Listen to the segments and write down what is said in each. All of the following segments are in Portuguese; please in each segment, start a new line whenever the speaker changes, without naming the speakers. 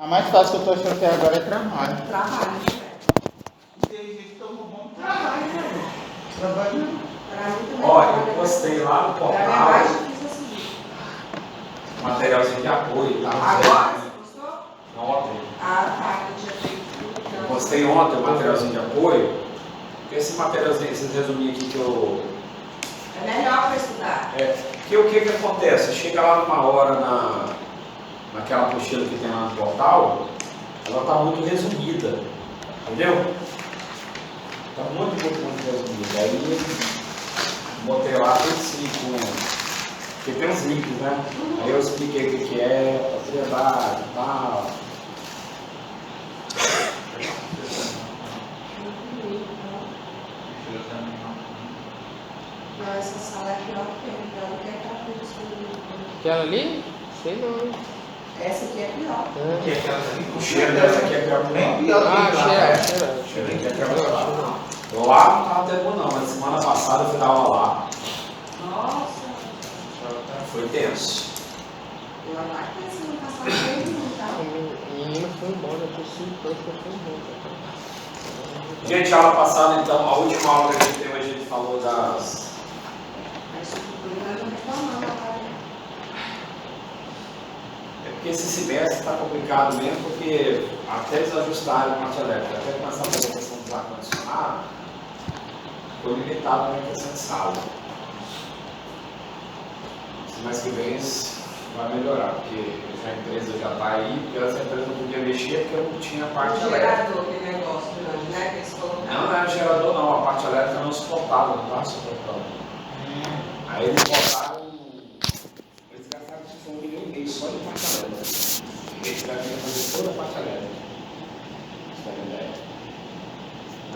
A mais fácil que eu tô achando até agora é trabalho.
Trabalho, né?
Tem gente que toma um bom trabalho, né? Trabalho.
Olha, eu postei lá no
Pra mim é
portal
mais difícil assim.
materialzinho de apoio, tá?
Agora você postou?
Ontem.
Ah, tá. Eu tinha feito.
Eu postei ontem o materialzinho de apoio. Porque esse materialzinho, esses resuminhos aqui que eu.
É melhor para estudar.
Porque o que acontece? Chega lá numa hora naquela apostila que tem lá no portal, ela está muito resumida. Entendeu? Está muito resumida. Aí botei lá tudo assim porque tem uns links, né? Aí eu expliquei o que é, propriedade e tal.
Não, essa sala é pior que eu não quero estar com isso.
Aquela ali? Sei não.
Essa aqui é pior.
Que é aquela ali?
O cheiro dessa aqui é pior que
Bem
o
pior
Ah,
que lá.
cheira.
O cheiro aqui é pior que lá. Lá não estava tendo não, mas semana passada eu fui dar aula lá.
Nossa.
Foi tenso.
Eu lá que esse não passava bem, tá?
A menina foi embora, eu tô simples, foi embora.
Gente, aula passada então, a última aula que a gente teve, a gente falou das.
A estrutura não reclamando agora.
É porque esse semestre está complicado mesmo, porque até eles ajustarem a parte elétrica, até começar a fazer a questão dos ar-condicionado, foi limitado na questão de sala. Semestre que vem vai melhorar, porque a empresa já está aí, porque essa empresa não podia mexer porque não tinha parte
O
elétrica.
gerador, aquele negócio grande, né? Que eles colocaram.
Não era gerador não, a parte elétrica não suportava, não estava suportando. Aí eles botaram, eles gastaram tipo 1,5 milhão só de parte elétrica. Eles já tinham fazer toda a parte elétrica. Você tem ideia?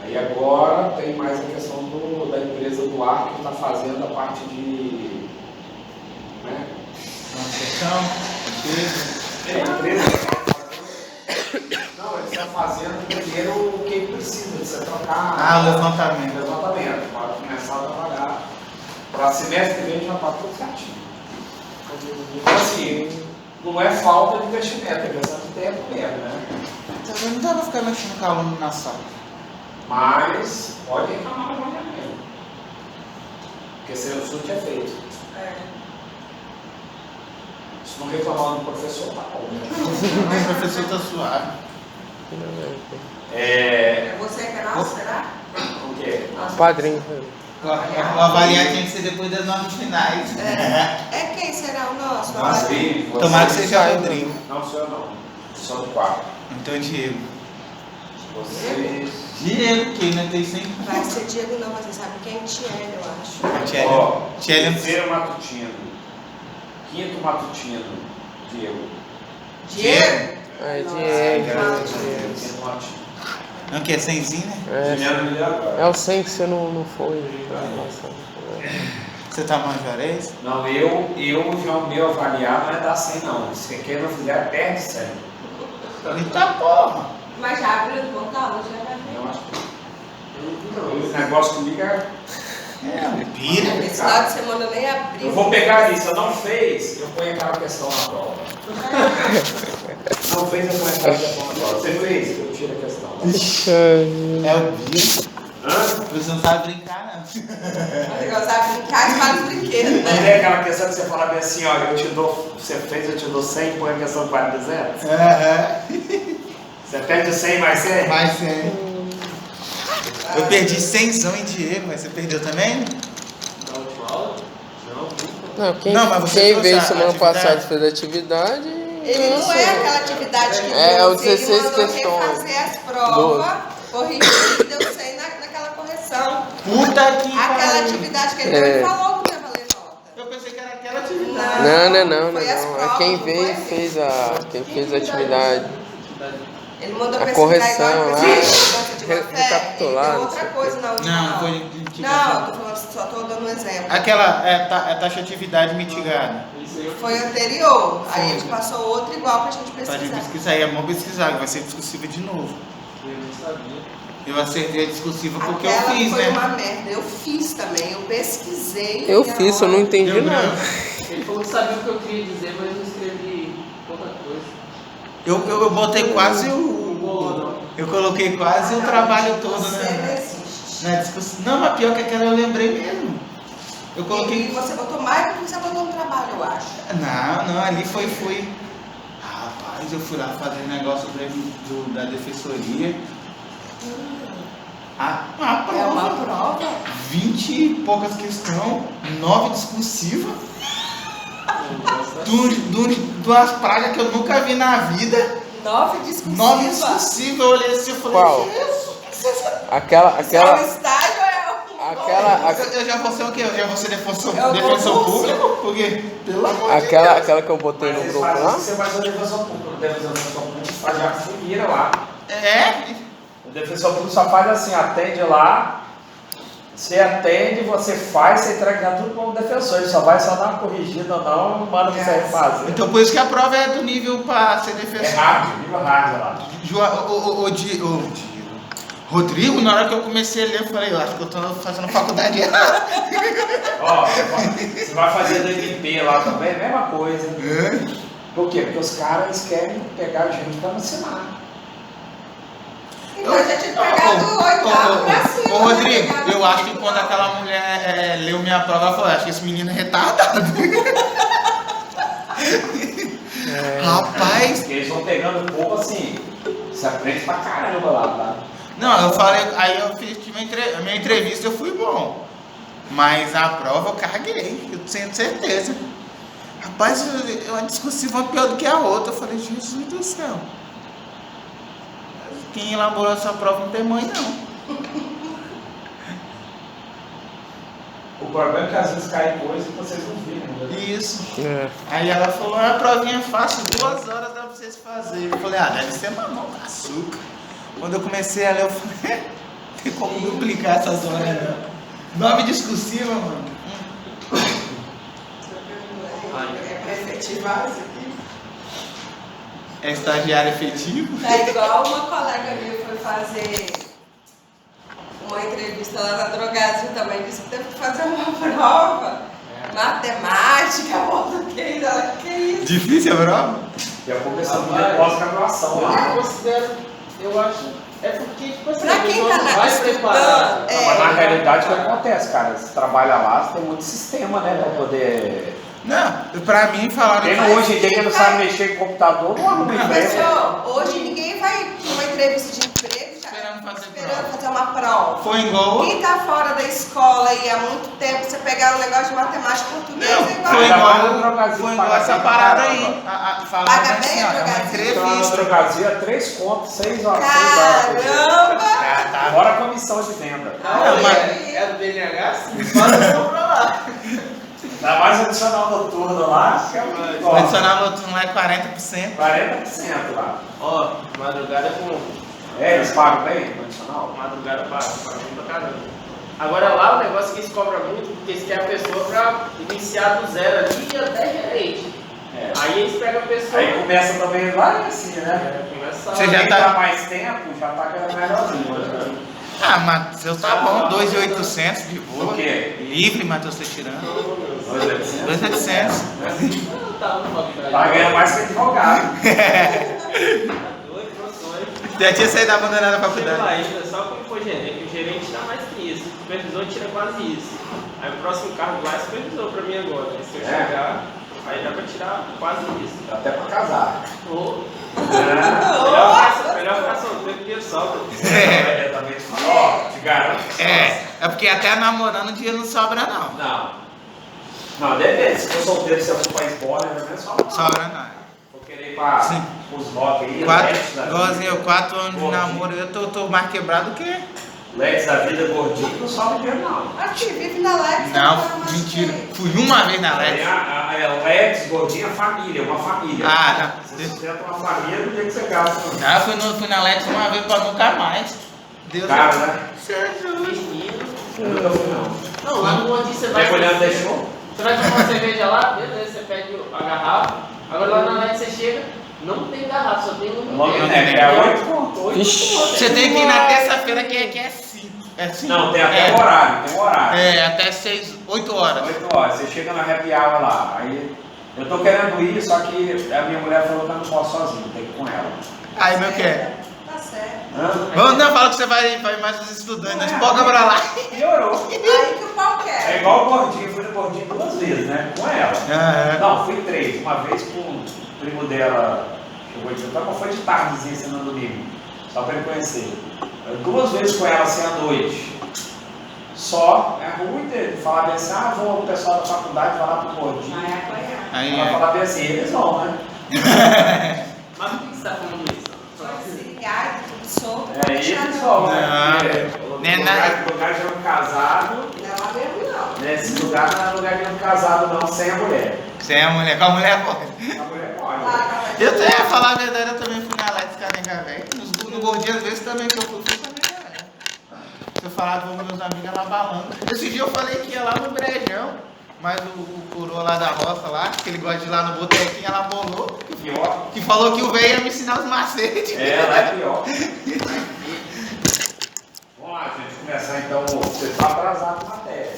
Aí agora tem mais a questão da empresa do ar que está fazendo a parte de. Né?
Manutenção,
É, a empresa que está fazendo. Não, eles estão fazendo primeiro o que precisa, de você trocar.
Ah, levantamento.
Levantamento, para começar a trabalhar. Para semestre que vem já está tudo certinho. Então, assim, não é falta de investimento, é questão de tempo mesmo, né?
Também não dá pra ficar mexendo com aluno na sala.
Mas pode reclamar da manhã mesmo. Porque se o SUT é feito.
É.
Se não reclamar do professor, tá bom.
O professor tá suave.
É você que é nosso, será?
O quê?
Padrinho.
O avaliar tinha que ser depois das notas finais.
É quem será o nosso?
Rodrigo, você-
Tomara que seja o Rodrigo.
Não, sou eu não. Sou do quarto.
Então, Diego.
Vocês.
Diego, que ainda tem sempre.
Vai ser Diego não, mas você sabe quem é Tiele, eu acho.
Ó,
Tiele.
terceiro matutino. Quinto matutino. Diego.
Diego?
É,
Nossa,
Diego.
Quinto matutino.
Não, que é 100zinho, né?
Juliano me deu agora.
É o 100 que você não foi. Nossa.
Você tá Manjarés?
Não, eu já o meu avaliar não é dar 100 não. Se quem não fizer, perde 100.
Eita porra!
Mas já abriu o portal, já vai ver.
Eu acho que. O negócio comigo é.
Pira.
Esse final de semana eu nem abri.
Eu vou pegar isso, eu não fez, eu ponho aquela questão na prova. Não fez, eu ponho aquela questão na prova. Você fez, eu tiro a questão.
É o Bira.
Hã?
Você não sabe brincar, não.
Você gostava de brincar de vários brinquedos,
Não
né?
tem aquela questão que você fala bem assim, olha, eu te dou, você fez, eu te dou 100, põe a questão 4 de 200. Você perde 100 mais 100?
Vai ser. Eu perdi 100zão em Diego, mas você perdeu também?
Na última aula? Não.
Não, quem,
Não, mas você
quem
trouxe
veio
a
semana
atividade?
passada fez atividade.
Ele não é aquela atividade que
É,
deu
o 16
ele mandou
questões.
refazer as provas, corrigiu e deu 100 naquela correção.
Puta que
Aquela
pariu.
atividade que ele não falou que ia valer nota.
Eu pensei que era aquela atividade.
Não.
Foi as
É
provas,
quem
não
veio
foi?
quem fez a atividade.
Ele mandou
A
pesquisar
correção
igual
lá,
ele fez de uma fé,
recapitular,
e deu
não
outra
sei o
coisa na última
Não,
aula.
foi
Não, tô falando, só tô dando um exemplo.
Aquela é taxatividade mitigada.
Foi anterior, aí a gente passou outro igual pra gente
Pode
pesquisar.
pesquisar aí, é bom pesquisar, que vai ser discursiva de novo.
Eu não sabia.
Eu acertei a discursiva porque
Aquela
eu fiz,
foi
né?
uma merda, eu fiz também, eu pesquisei.
Eu
e a
fiz, eu
hora-
não entendi
Deu
nada.
branco.
Ele falou que sabia o que eu queria dizer, mas eu escrevi pouca coisa.
Eu botei quase eu coloquei quase o trabalho todo,
Você não
né?
existe.
Na discussão. Não, mas pior que aquela eu lembrei mesmo. Eu
E
coloquei.
você botou mais do que você botou no trabalho, eu acho.
Não, ali foi. Rapaz, eu fui lá fazer negócio da defensoria. A
É uma
prova.
prova.
20 e poucas questões, 9 discursivas. Duas pragas que eu nunca vi na vida.
9 discussivas.
9 discursivas. Eu olhei assim e falei,
Qual?
Jesus.
Aquela.
É um estágio ou é um...
Aquela.
Eu já vou ser o quê? Eu já vou ser defensor,
É o
defensor
concurso.
público? Porque, pelo amor de Deus.
Aquela que eu botei no
Mas
grupo
faz
lá.
isso, você faz o defensor público. O defensor público, o estagiário se vira lá.
É?
O defensor público só faz assim, atende lá. Você atende, você faz, você entrega tudo para o defensor. Ele só vai dar uma corrigida ou não, manda você refazer.
Então por isso que a prova é do nível para ser defensor.
É hard, nível hard lá.
Rodrigo, na hora que eu comecei a ler, eu falei, eu acho que eu tô fazendo faculdade errada.
Ó, você vai fazer do MP lá também, mesma coisa. Por quê? Porque os caras querem pegar a gente para ensinar.
Então a gente tinha que pegar do oitavo pra cima.
Ô Rodrigo,
né?
eu acho que quando aquela mulher leu minha prova, ela falou, acho que esse menino é retardado. Rapaz.
Porque eles vão pegando o povo assim, se aprende pra caramba lá, tá?
Não, eu falei, aí eu fiz a minha entrevista, eu fui bom. Mas a prova eu caguei, eu tenho certeza. Rapaz, uma discussiva pior do que a outra. Eu falei, Jesus do céu. Quem elaborou essa prova não tem mãe, não.
O problema é que às vezes cai coisa que vocês não viram. Né?
Isso.
É.
Aí ela falou, é uma provinha fácil, 2 horas dá pra vocês fazerem. Eu falei, deve ser mamão com açúcar. Quando eu comecei a ler, eu falei, tem como duplicar essas horas, não. 9 discursivas, mano.
É pra efetivar isso aqui.
É estagiário efetivo?
É igual uma colega minha foi fazer uma entrevista lá na Drogazil também, disse que teve que fazer uma prova. Matemática, português, ela, que isso?
Difícil a prova?
E a começou de pós-graduação lá.
Eu considero, eu acho, é porque, tipo assim,
Pra quem tá
vai preparado.
estudando,
Mas na realidade o que acontece, cara? Você trabalha lá, você tem muito sistema, né? Pra poder.
Não, pra mim falaram
Quem não, hoje em dia quem não sabe mexer em computador não arruma emprego.
Pessoal, hoje ninguém vai pra uma entrevista de emprego já esperando fazer uma prova.
Foi igual.
Quem tá fora da escola e há muito tempo, você pegar um negócio de matemática português
Não,
é igual.
foi
Ainda mais no
igual,
Drogasil,
foi igual
paga
essa
bem
parada
pra
aí.
caramba.
Falaram
Paga
assim,
bem
ó,
a
é uma
Drogasil?
Então, na
entrevista.
Drogasil é 3 contos, 6 horas.
Caramba!
Fora a comissão de venda.
Não, mas-
É do BNH, sim, mas eu vou pra lá.
Dá mais adicional noturno lá, que é
O adicional noturno lá é 40%.
40% lá.
Ó, madrugada é com
É, eles pagam bem o adicional?
madrugada paga bem pra caramba. Agora lá o negócio que eles cobram muito, porque eles querem a pessoa pra iniciar do zero ali e até gerente.
É.
Aí eles pegam a pessoa.
Aí começa também lá e assim, né?
Começa
Você
Quem
já tá-
mais tempo, já tá ganhando melhorzinho. Né?
Ah, Matheus, tá bom, 2.800 de boa.
Por quê?
Livre, Matheus, tá tirando.
2.800?
2.800.
Não tá no faculdade.
Tá ganhando mais que advogado.
Tá doido, meu sonho.
Já tinha saído da abandonada da
Chega
faculdade.
lá ainda, só quando for gerente. O gerente dá mais que isso. O supervisor tira quase isso. Aí o próximo cargo lá é supervisor pra mim agora. Aí se eu chegar, aí dá pra tirar quase isso.
Até pra casar.
Melhor ficar solteiro que sobra.
É, também te falo. Ó, te garanto.
É porque até namorando o dinheiro não sobra, não.
Não, depende. Se for solteiro, se eu for pra embora, não é só.
Sobra não.
Vou querer ir pra
Sim.
os rock aí,
Quatro,
Letes da vida.
igualzinho eu, 4 anos de
Gordinho.
namoro, eu tô mais quebrado que.
Letes da vida gordinho não sobe dinheiro, não.
Aqui, vive na live.
Não, mentira. Fui uma vez na
Tem
LED.
a Letes, gordinha, família, uma família.
Ah,
Você sustenta uma família do dia que você gasta.
não. Ah, fui na LED uma vez pra nunca mais. Deus
Caro, né?
Jesus.
Menino.
Eu nunca fui, não.
Não, lá no Gordinho você vai.
Mergulhando deixou?
Você vai tomar uma cerveja lá, beleza, você pede a garrafa. Agora lá na net você chega, não tem garrafa, só tem um.
Long neck, é 8 pontos.
Você tem que ir na terça-feira que é 5. É 5.
Não, tem até um horário, tem um horário.
É, até 8 horas.
8 horas, você chega na happy hour lá, aí Eu tô querendo ir, só que a minha mulher falou que eu não posso sozinho, tem que ir com ela.
Aí, meu quer?
Tá certo.
Vamos, não, fala que você vai mais os estudantes, nós pode pra lá.
Piorou.
Aí que o pau quer.
É igual o Gordinho, eu fui no Gordinho 2 vezes, né? Com ela. Não, fui 3. Uma vez com o primo dela, chegou de jantar, mas foi de tardezinha, assim, no domingo. Só pra ele conhecer. 2 vezes com ela, assim, à noite. Só, é ruim de falar bem assim, vou o pessoal da faculdade, vai lá pro Gordinho.
Vai apanhar.
Aí,
Ela falar bem assim, eles vão, né?
Mas por que você tá falando isso?
Vai se ligar, tudo sobre.
É, eles vão, né?
Não,
Porque
nem nada.
lugar de um casado,
Não é lá mesmo, não.
nesse lugar não é lugar de um casado, não, sem a mulher.
Sem a mulher, com a mulher pode.
A mulher pode.
Lá,
Eu tenho a falar a verdade, eu também fui na live de Carenga Velho. No Gordinho, às vezes também que eu fui Carenga Velho. Se eu falar com meus amigos lá balando. Esse dia eu falei que ia lá no Brejão, mas o coroa lá da roça lá, que ele gosta de ir lá no botequinho, ela bolou.
Pior.
Que falou que o velho ia me ensinar os macetes.
Lá é pior. Vamos lá, gente, começar então. Você está atrasado na matéria.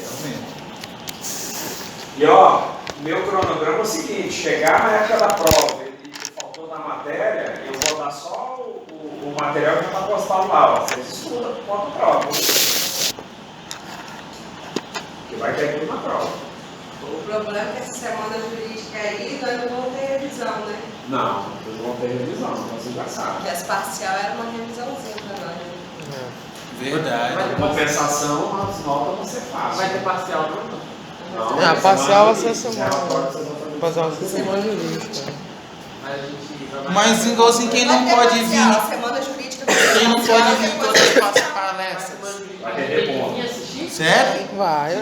E ó, meu cronograma é o seguinte: chegar na época da prova e faltou na matéria, eu vou dar só o material que está postado lá. Ó. Vocês estudam por conta da prova. Que vai ter tudo na prova.
O problema é que essa semana jurídica aí, nós não vamos ter revisão, né?
Não, vocês vão ter revisão, vocês já sabem.
Porque essa parcial era uma revisãozinha pra nós, né?
Verdade.
Compensação, as notas vão ser fáceis.
Vai ter parcial, não?
Não,
parcial essa
semana.
Fazer uma semana jurídica.
Aí a gente vai
Mas igual assim, quem não
Vai ter
pode
parcial,
vir,
a semana jurídica
quem não
parcial,
pode vir
depois
todas
vai
as
ter
palestras.
Vai perder ponto.
assistir?
Sério?
Vai.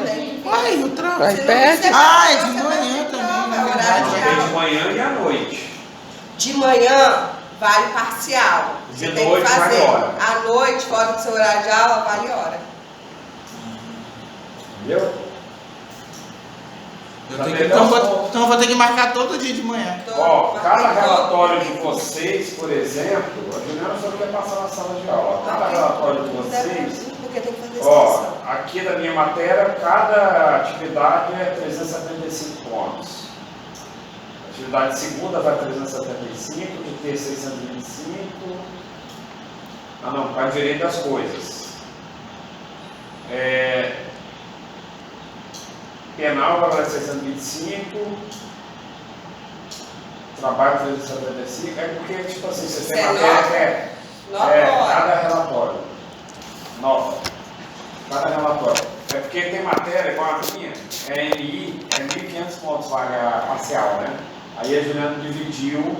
Ai, o trampo.
Vai perto.
Ah, é de manhã também, na verdade.
Tem de manhã e à noite.
De manhã vale parcial.
De
Você tem
noite
que fazer.
vale hora.
À noite, fora do seu horário de aula, vale hora.
Entendeu?
Então eu vou ter que marcar todo dia de manhã.
Ó, cada relatório de vocês, por exemplo, a Juliana só quer passar na sala de aula. Cada relatório de vocês,
Porque tem que fazer
ó,
inscrição.
aqui da minha matéria, cada atividade é 375 pontos. Atividade de segunda vai 375, de terça 625. Ah não, para direito das coisas. Penal vai para 625. Trabalho 375. É porque, tipo assim, você tem matéria que cada relatório. 9. Cada relatório. É porque tem matéria igual a minha, MI, 1.500 pontos vale a parcial, né? Aí a Juliana dividiu,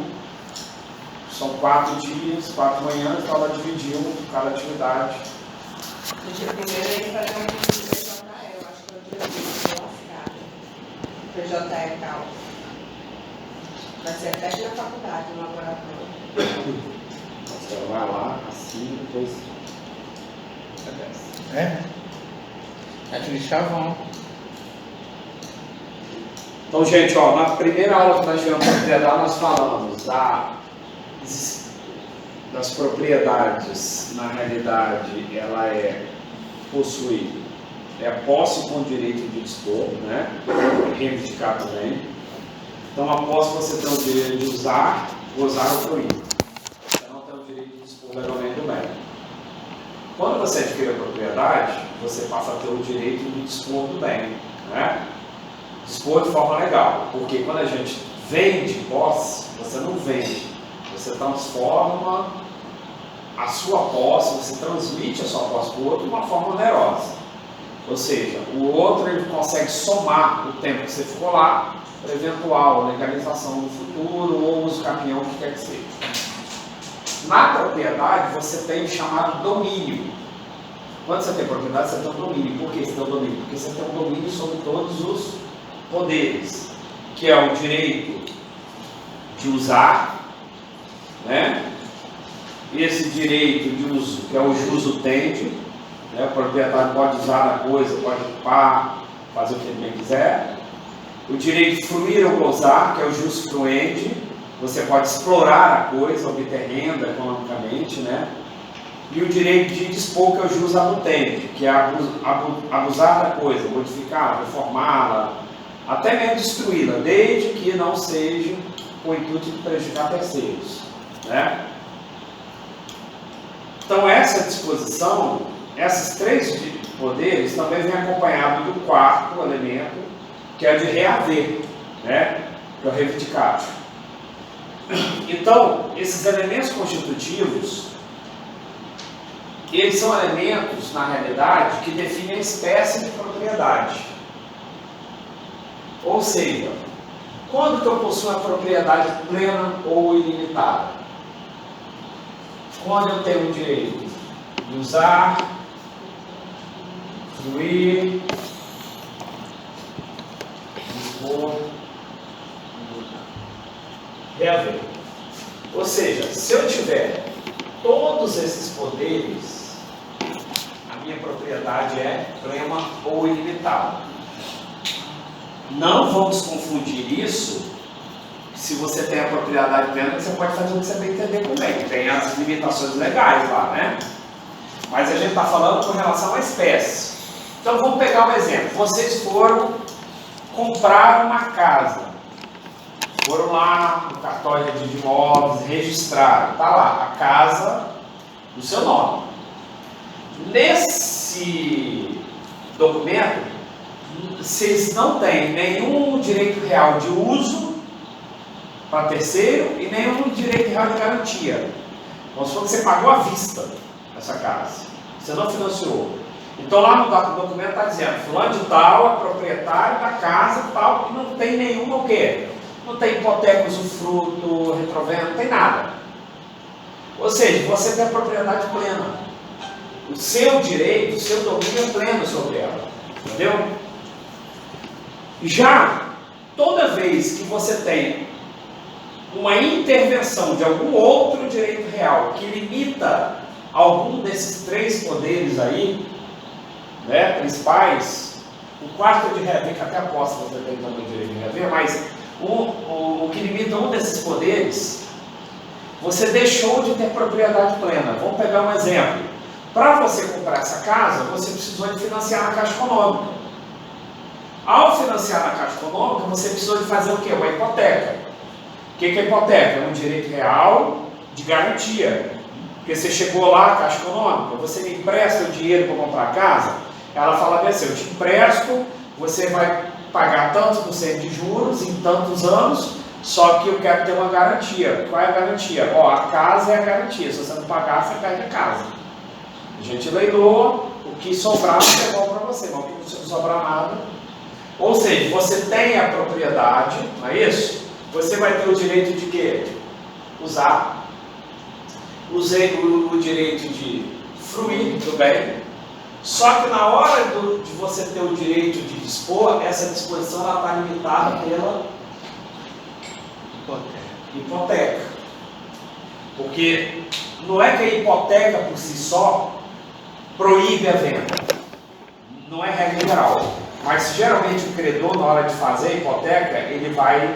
são 4 dias, 4 manhãs, então ela dividiu cada atividade.
No dia primeiro ele vai fazer um PJE, eu acho que é o dia 20, PJE Cal. Vai ser até na faculdade, no laboratório.
Você vai lá, assina, depois você desce.
Aquele chavão.
Então, gente, ó, na primeira aula que nós tivemos propriedade, nós falamos das propriedades. Na realidade, ela possui posse com direito de dispor, né? Reivindicar também. Então, a posse você tem o direito de usar, gozar ou fruir. Você não tem o direito de dispor legalmente do bem. Quando você adquire a propriedade, você passa a ter o direito de dispor do bem, né? Dispor de forma legal, porque quando a gente vende posse, você não vende, você transforma a sua posse, você transmite a sua posse para o outro de uma forma onerosa. Ou seja, o outro ele consegue somar o tempo que você ficou lá para eventual legalização no futuro ou uso caminhão, o que quer que seja. Na propriedade, você tem o chamado domínio. Quando você tem propriedade, você tem um domínio. Por que você tem um domínio? Porque você tem um domínio sobre todos os poderes, que é o direito de usar, né? Esse direito de uso, que é o jus utente, né? O proprietário pode usar a coisa, pode ocupar, fazer o que ele bem quiser. O direito de fruir ou gozar, que é o jus fruendi, você pode explorar a coisa, obter renda economicamente, né? E o direito de dispor, que é o jus abutende, que é abusar da coisa, modificá-la, reformá-la, até mesmo destruí-la, desde que não seja com o intuito de prejudicar terceiros, né? Então essa disposição, esses três poderes também vem acompanhado do quarto elemento, que é o de reaver, né? Que é o reivindicatio. Então, esses elementos constitutivos, eles são elementos, na realidade, que definem a espécie de propriedade. Ou seja, quando que eu possuo a propriedade plena ou ilimitada? Quando eu tenho o direito de usar, fruir, dispor, reaver. Ou seja, se eu tiver todos esses poderes, a minha propriedade é plena ou ilimitada. Não vamos confundir isso. Se você tem a propriedade plena, você pode fazer o que você bem entender também. Tem as limitações legais lá, né? Mas a gente está falando com relação à espécie. Então vamos pegar um exemplo. Vocês foram comprar uma casa. Foram lá no cartório de imóveis, registraram. Está lá, a casa do seu nome. Nesse documento, vocês não têm nenhum direito real de uso para terceiro e nenhum direito real de garantia. Vamos supor que você pagou à vista essa casa, você não financiou. Então lá no documento está dizendo, fulano de tal é proprietário da casa tal, e não tem nenhuma o quê? Não tem hipoteca, usufruto, retrovendo, não tem nada. Ou seja, você tem a propriedade plena. O seu direito, o seu domínio é pleno sobre ela. Entendeu? Já, toda vez que você tem uma intervenção de algum outro direito real que limita algum desses três poderes aí, né, principais, o quarto de reaver, que até aposta você tem também o direito de reaver, mas o que limita um desses poderes, você deixou de ter propriedade plena. Vamos pegar um exemplo. Para você comprar essa casa, você precisou de financiar na Caixa Econômica. Ao financiar na Caixa Econômica, você precisou de fazer o quê? Uma hipoteca. O que é hipoteca? É um direito real de garantia. Porque você chegou lá à Caixa Econômica, você me empresta o dinheiro para comprar a casa, ela fala bem assim, eu te empresto, você vai pagar tantos por cento de juros em tantos anos, só que eu quero ter uma garantia. Qual é a garantia? Ó, a casa é a garantia, se você não pagar, você perde a casa. A gente leiloa, o que sobrar é bom para você, mas o que não sobrar nada. Ou seja, você tem a propriedade, não é isso? Você vai ter o direito de quê? Usar. Usei o direito de fruir do bem. Só que na hora de você ter o direito de dispor, essa disposição está limitada pela hipoteca. Porque não é que a hipoteca por si só proíbe a venda. Não é regra geral. Mas geralmente o credor, na hora de fazer a hipoteca, ele vai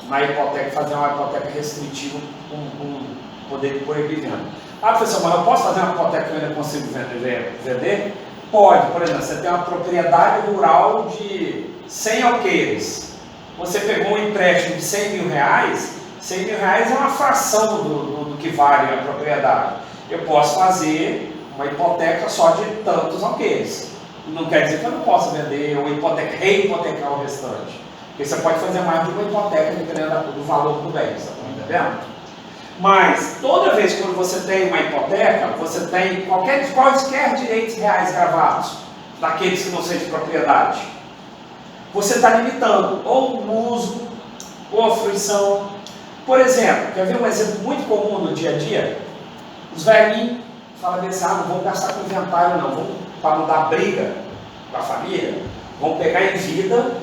na hipoteca fazer uma hipoteca restritiva com poder de proibir venda. Ah, professor, mas eu posso fazer uma hipoteca que eu ainda consigo vender? Pode. Por exemplo, você tem uma propriedade rural de 100 alqueires. Você pegou um empréstimo de 100 mil reais, 100 mil reais é uma fração do que vale a propriedade. Eu posso fazer uma hipoteca só de tantos alqueires. Não quer dizer que eu não possa vender ou rehipotecar o restante. Porque você pode fazer mais de uma hipoteca dependendo do valor do bem, você está entendendo? Mas toda vez que você tem uma hipoteca, você tem quaisquer direitos reais gravados, daqueles que não sejam de propriedade. Você está limitando ou o uso, ou a fruição. Por exemplo, quer ver um exemplo muito comum no dia a dia? Os velhinhos falam assim, não vamos gastar com inventário não, para não dar briga com a família, vamos pegar em vida,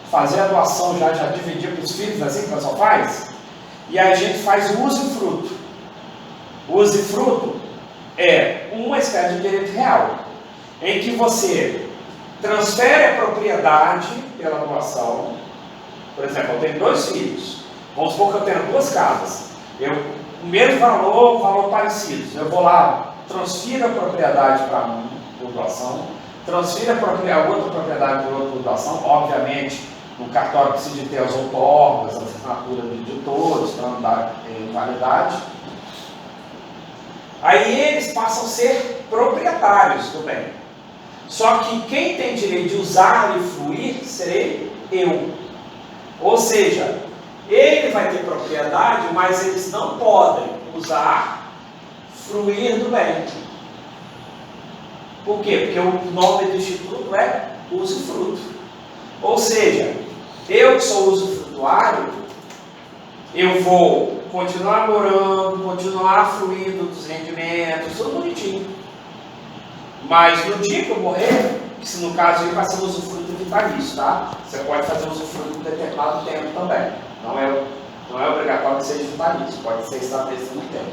fazer a doação, já dividir para os filhos, assim que o pessoal faz. E aí a gente faz o uso e fruto. O uso e fruto é uma espécie de direito real, em que você transfere a propriedade pela doação. Por exemplo, eu tenho 2 filhos. Vamos supor que eu tenho 2 casas. O mesmo valor parecido. Eu vou lá, transfiro a propriedade para um por doação, transfiro a outra propriedade por outra doação, obviamente No cartório precisa de ter as outorgas, a assinatura de todos, para não dar invalidade. Aí eles passam a ser proprietários do bem. Só que quem tem direito de usar e fruir serei eu. Ou seja, ele vai ter propriedade, mas eles não podem usar, fruir do bem. Por quê? Porque o nome do instituto é usufruto. Ou seja, eu que sou usufrutuário, eu vou continuar morando, continuar fruindo dos rendimentos, tudo bonitinho. Mas no dia que eu morrer, que se no caso aí vai ser usufruto vitalício, tá? Você pode fazer usufruto por determinado tempo também. Não é obrigatório que seja vitalício, pode ser estabelecido no tempo.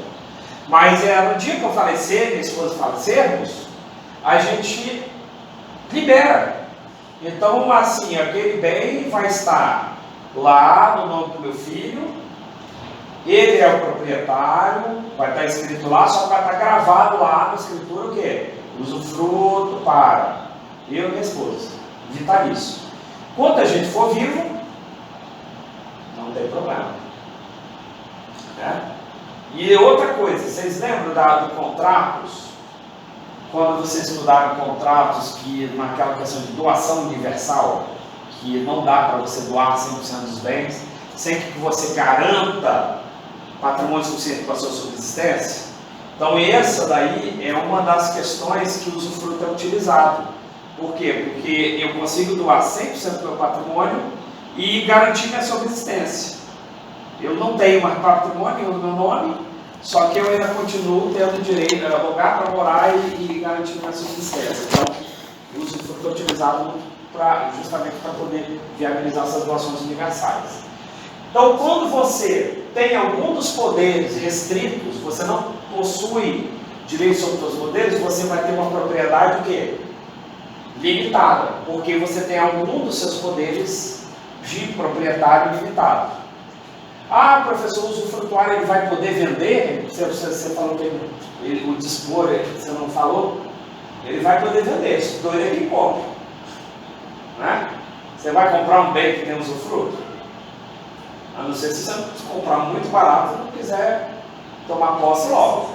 Mas no dia que eu falecer, minha esposa falecermos, a gente libera. Então, assim, aquele bem vai estar lá no nome do meu filho, ele é o proprietário, vai estar escrito lá, só vai estar gravado lá na escritura o quê? Usufruto para eu e minha esposa, vitalício. Quando a gente for vivo, não tem problema. Né? E outra coisa, vocês lembram do contratos? Quando vocês estudaram contratos que naquela questão de doação universal, que não dá para você doar 100% dos bens, sem que você garanta patrimônio suficiente para a sua subsistência? Então essa daí é uma das questões que o usufruto é utilizado. Por quê? Porque eu consigo doar 100% do meu patrimônio e garantir minha subsistência. Eu não tenho mais patrimônio no meu nome, só que eu ainda continuo tendo direito a lugar para morar e garantir minha subsistência. Então, o usufruto é utilizado justamente para poder viabilizar essas doações universais. Então, quando você tem algum dos poderes restritos, você não possui direito sobre os seus poderes, você vai ter uma propriedade o quê? Limitada, porque você tem algum dos seus poderes de proprietário limitado. Ah, professor, o usufrutuário ele vai poder vender? Você falou que o dispor, você não falou? Ele vai poder vender, se doer é quem compra. Né? Você vai comprar um bem que tem usufruto? A não ser se você comprar muito barato e não quiser tomar posse logo.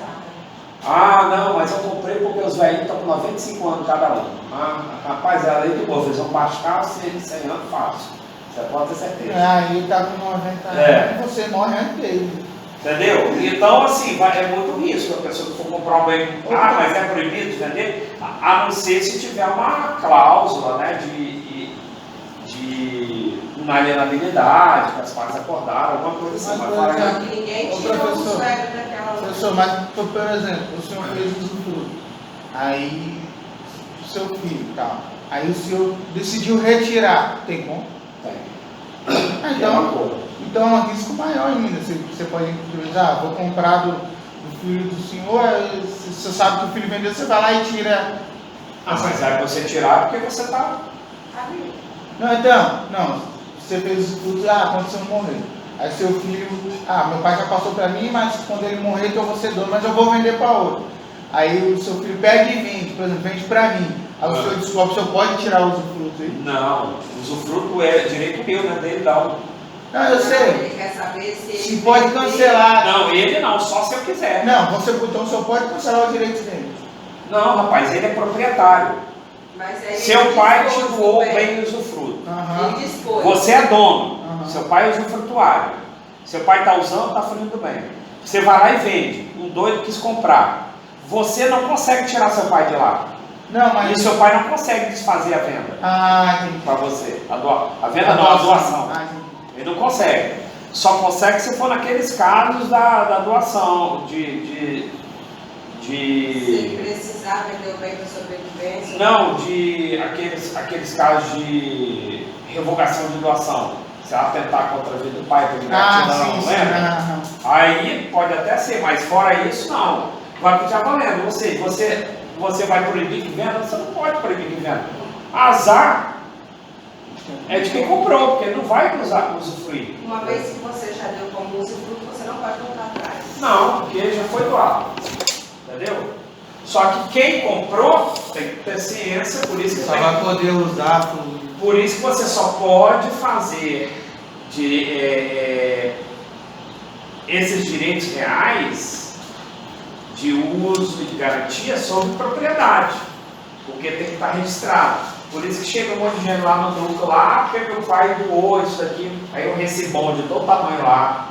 Ah, não, mas eu comprei porque os velhinhos estão com 95 anos cada um. Ah, rapaz, é a lei do povo, eles vão baixar 100 anos fácil. Você pode ter certeza.
Aí ele está com 90 anos e você morre antes dele.
Entendeu? Então, assim, é muito risco a pessoa que for comprar um bem. Ah, mas é proibido vender? A não ser se tiver uma cláusula, né, de inalienabilidade, que as partes acordaram, alguma coisa assim.
Mas ninguém tirou os velhos daquela.
Professor, mas, por exemplo, o senhor fez usufruto. Aí, o seu filho e tal. Aí o senhor decidiu retirar. Tem como?
Tem.
Então é um risco maior ainda. Você pode utilizar, vou comprar do filho do senhor, você sabe que o filho vendeu, você vai lá e tira.
Ah, mas aí você tirar porque você está.
Não, então, não. Você fez tudo, quando você morrer. Aí seu filho, meu pai já passou para mim, mas quando ele morrer que eu vou ser dono, mas eu vou vender para outro. Aí o seu filho pega e vende, por exemplo, vende para mim. Aí o senhor descobre, o senhor pode tirar o usufruto aí?
Não, o usufruto é direito meu, né? Dele não.
Não, eu sei.
Ele quer saber se ele
pode cancelar.
Não, ele não, só se eu quiser.
Não, então o senhor pode cancelar o direito dele.
Não, rapaz, ele é proprietário.
Mas aí
Seu pai te doou o bem usufruto.
Ele dispôs.
Você é dono. Seu pai é usufrutuário. Seu pai está usando, está fazendo bem. Você vai lá e vende. Um doido quis comprar. Você não consegue tirar seu pai de lá.
Não, mas...
E seu pai não consegue desfazer a venda.
Entendi.
Para você. A venda não, a doação. Ele não consegue. Só consegue se for naqueles casos da doação,
Se precisar vender o bem para sobrevivência.
Não, aqueles casos de revogação de doação. Se ela atentar contra a vida do pai, por ingratidão,
sim,
lembra? Aí pode até ser, mas fora isso, não. Vai continuar valendo. Ou seja, você vai proibir que venda? Você não pode proibir que venda. Azar é de quem comprou, porque ele não vai usufruir.
Uma vez que você já deu como usufruto, você não pode voltar atrás.
Não, porque já foi doado. Entendeu? Só que quem comprou tem que ter ciência, por isso que
só vai poder usar
Por isso que você só pode fazer esses direitos reais de uso e de garantia sobre propriedade, porque tem que estar registrado. Por isso que chega um monte de gente lá no núcleo, lá, porque meu pai doou isso daqui, aí eu recebo de todo tamanho lá,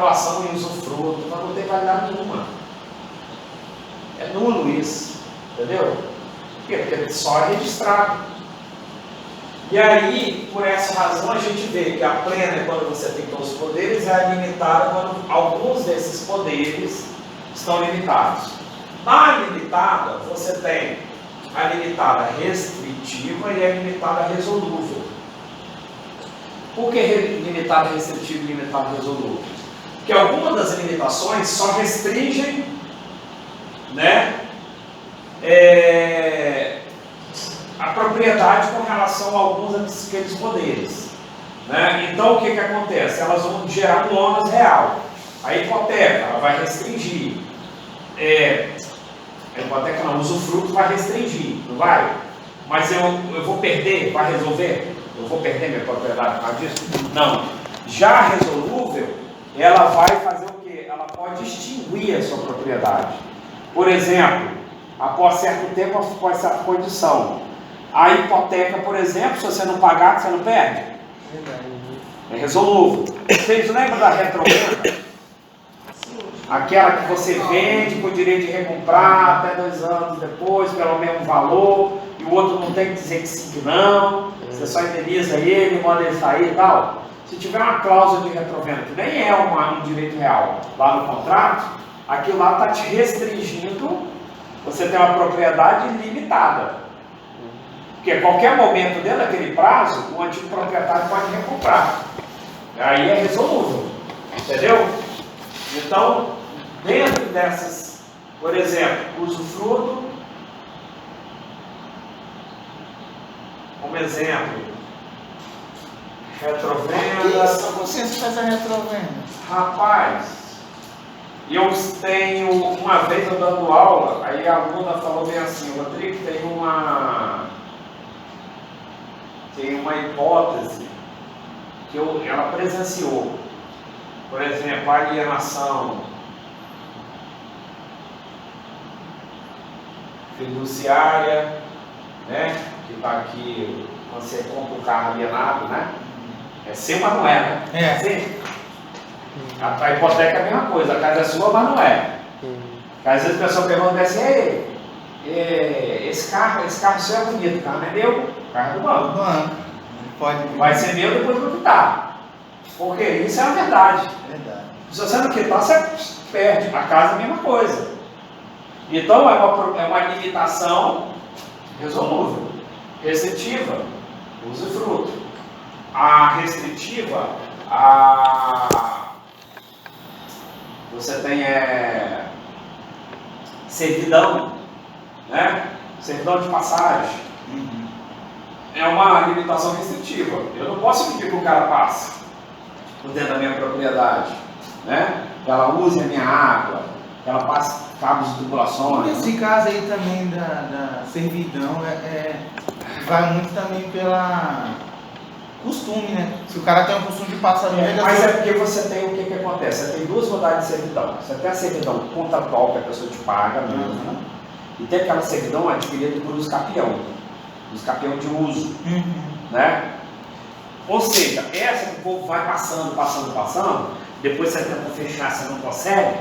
doação e usufruto, mas não tem validade nenhuma. É nulo isso, entendeu? Por quê? Porque só é registrado. E aí, por essa razão, a gente vê que a plena é quando você tem todos os poderes, e a limitada quando alguns desses poderes estão limitados. Na limitada, você tem a limitada restritiva e a limitada resolúvel. Por que limitada restritiva e limitada resolúvel? Porque algumas das limitações só restringem, né, a propriedade com relação a alguns daqueles poderes, né? Então o que acontece? Elas vão gerar um ônus real. A hipoteca ela vai restringir, a hipoteca não, o usufruto vai restringir, não vai? Mas eu vou perder, vai resolver? Eu vou perder minha propriedade por causa disso? Não. Já a resolúvel, ela vai fazer o quê? Ela pode extinguir a sua propriedade. Por exemplo, após certo tempo, após certa condição. A hipoteca, por exemplo, se você não pagar, você não perde? É resolúvel. Vocês lembram da retrovenda? Aquela que você vende com o direito de recomprar até 2 anos depois, pelo mesmo valor, e o outro não tem que dizer que sim, que não, você só indeniza ele, manda ele sair e tal. Se tiver uma cláusula de retrovenda, que nem é um direito real lá no contrato, aquilo lá está te restringindo, você tem uma propriedade limitada. Porque a qualquer momento dentro daquele prazo, o antigo proprietário pode recomprar. Aí é resolúvel. Entendeu? Então, dentro dessas, por exemplo, usufruto, como exemplo, retrovenda.
Só você faz a retrovenda.
Rapaz, eu tenho, uma vez eu dando aula, aí a aluna falou bem assim, Rodrigo, tem uma hipótese que ela presenciou. Por exemplo, a alienação fiduciária, né? Que está aqui, você compra um carro alienado, né? É seu, mas não é, né?
É.
Sim. A hipoteca é a mesma coisa, a casa é sua, mas não é. Às vezes a pessoa pergunta assim, esse carro seu é bonito, o carro não é meu, o carro é do banco.
Pode.
Vai ser meu depois do quitar. Porque isso é a verdade.
Verdade.
Se você não quitar, você perde. A casa é a mesma coisa. Então é uma limitação resolúvel. Restritiva, usufruto. A restritiva, você tem servidão, né? Servidão de passagem. É uma limitação restritiva. Eu não posso pedir que o cara passe por dentro da minha propriedade, né? Que ela use a minha água, que ela passe cabos de tubulações.
Nesse caso aí também da servidão, vai muito também pela costume, né? Se o cara tem o costume de passar no meio da
Mas é porque você tem o que acontece? Você tem 2 modalidades de servidão. Você tem a servidão contratual, que a pessoa te paga mesmo, e tem aquela servidão adquirida por uso capião. Uso capião de uso. Né? Ou seja, essa que o povo vai passando, depois você tenta fechar, você não consegue,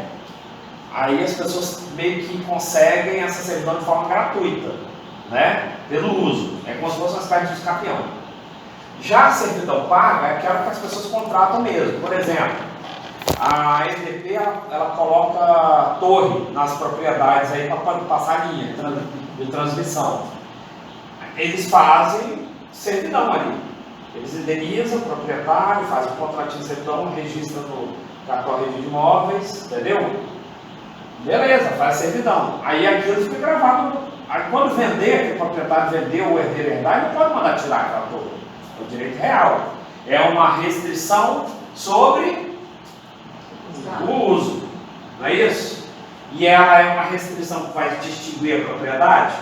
aí as pessoas meio que conseguem essa servidão de forma gratuita, né? Pelo uso. É como se fosse uma espécie de uso capião. Já a servidão paga é aquela que as pessoas contratam mesmo. Por exemplo, a EDP ela coloca torre nas propriedades aí para passar linha de transmissão. Eles fazem servidão ali. Eles indenizam o proprietário, fazem um contratinho de servidão, registra no cartório de imóveis, entendeu? Beleza, faz servidão. Aí aquilo fica gravado. Aí quando vender, que o proprietário vendeu ou herdeiro herdar, ele não pode mandar tirar aquela torre. É o direito real. É uma restrição sobre o uso. Não é isso? E ela é uma restrição que vai distinguir a propriedade?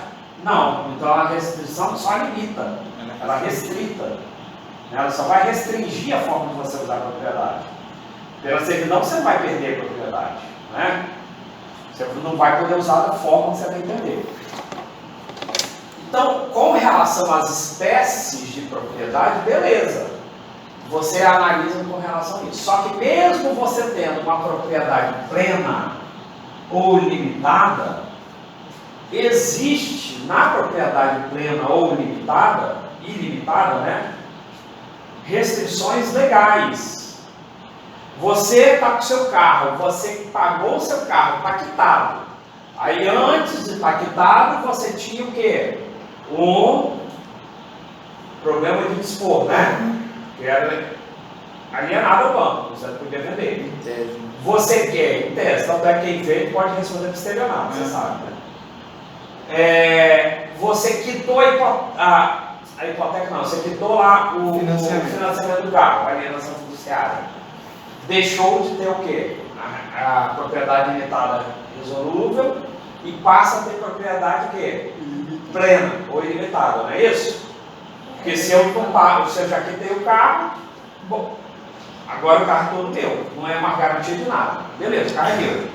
Não, então a restrição só limita, ela restrita. Né? Ela só vai restringir a forma de você usar a propriedade. Pela certidão você não vai perder a propriedade. Né? Você não vai poder usar da forma que você vai entender. Então, com relação às espécies de propriedade, beleza. Você analisa com relação a isso. Só que mesmo você tendo uma propriedade plena ou limitada, existe na propriedade plena ou limitada, ilimitada, né, restrições legais. Você está com o seu carro, você pagou o seu carro, está quitado. Aí antes de estar quitado, você tinha o quê? Um problema de dispor, né? Que era alienado ao banco, você não podia vender. Você quer, em tese, tanto é que quem vende pode responder por estelionato, você sabe, né? Você quitou a hipoteca, não, você quitou lá o financiamento do carro, a alienação fiduciária. Deixou de ter o quê? A propriedade limitada resolúvel e passa a ter propriedade o quê? Plena ou ilimitada, não é isso? Porque se eu não pago, se eu já quitei o carro, bom, agora o carro é todo meu, não é mais garantia de nada. Beleza, o carro é meu.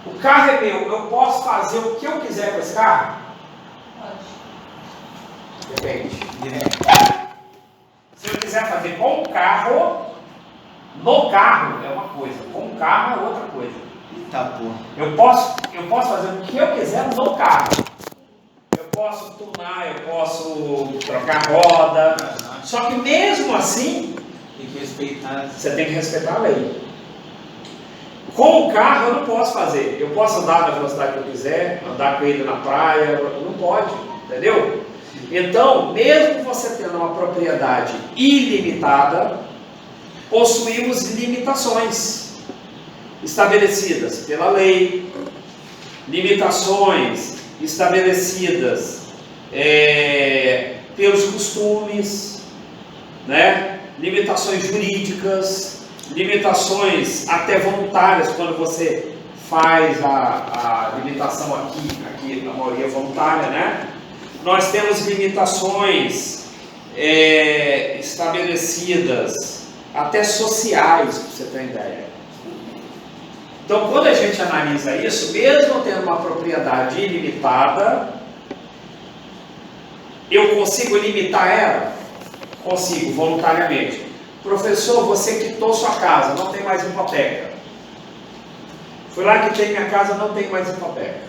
O carro é meu, eu posso fazer o que eu quiser com esse carro? Pode. Depende. Se eu quiser fazer com o carro, no carro é uma coisa, com o carro é outra coisa.
Tá, porra.
Eu posso fazer o que eu quiser no carro. Eu posso tunar, eu posso trocar roda. Só que mesmo assim,
Tem que respeitar.
você tem que respeitar a lei. Com o carro eu não posso fazer. Eu posso andar na velocidade que eu quiser, andar com ele na praia, não pode, entendeu? Então, mesmo você tendo uma propriedade ilimitada, possuímos limitações estabelecidas pela lei, limitações estabelecidas pelos costumes, né? Limitações jurídicas, limitações até voluntárias, quando você faz a limitação aqui a maioria é voluntária, né? Nós temos limitações estabelecidas, até sociais, para você ter uma ideia. Então, quando a gente analisa isso, mesmo tendo uma propriedade ilimitada, eu consigo limitar ela? Consigo, voluntariamente. Professor, você quitou sua casa, não tem mais hipoteca. Fui lá, quitei minha casa, não tem mais hipoteca.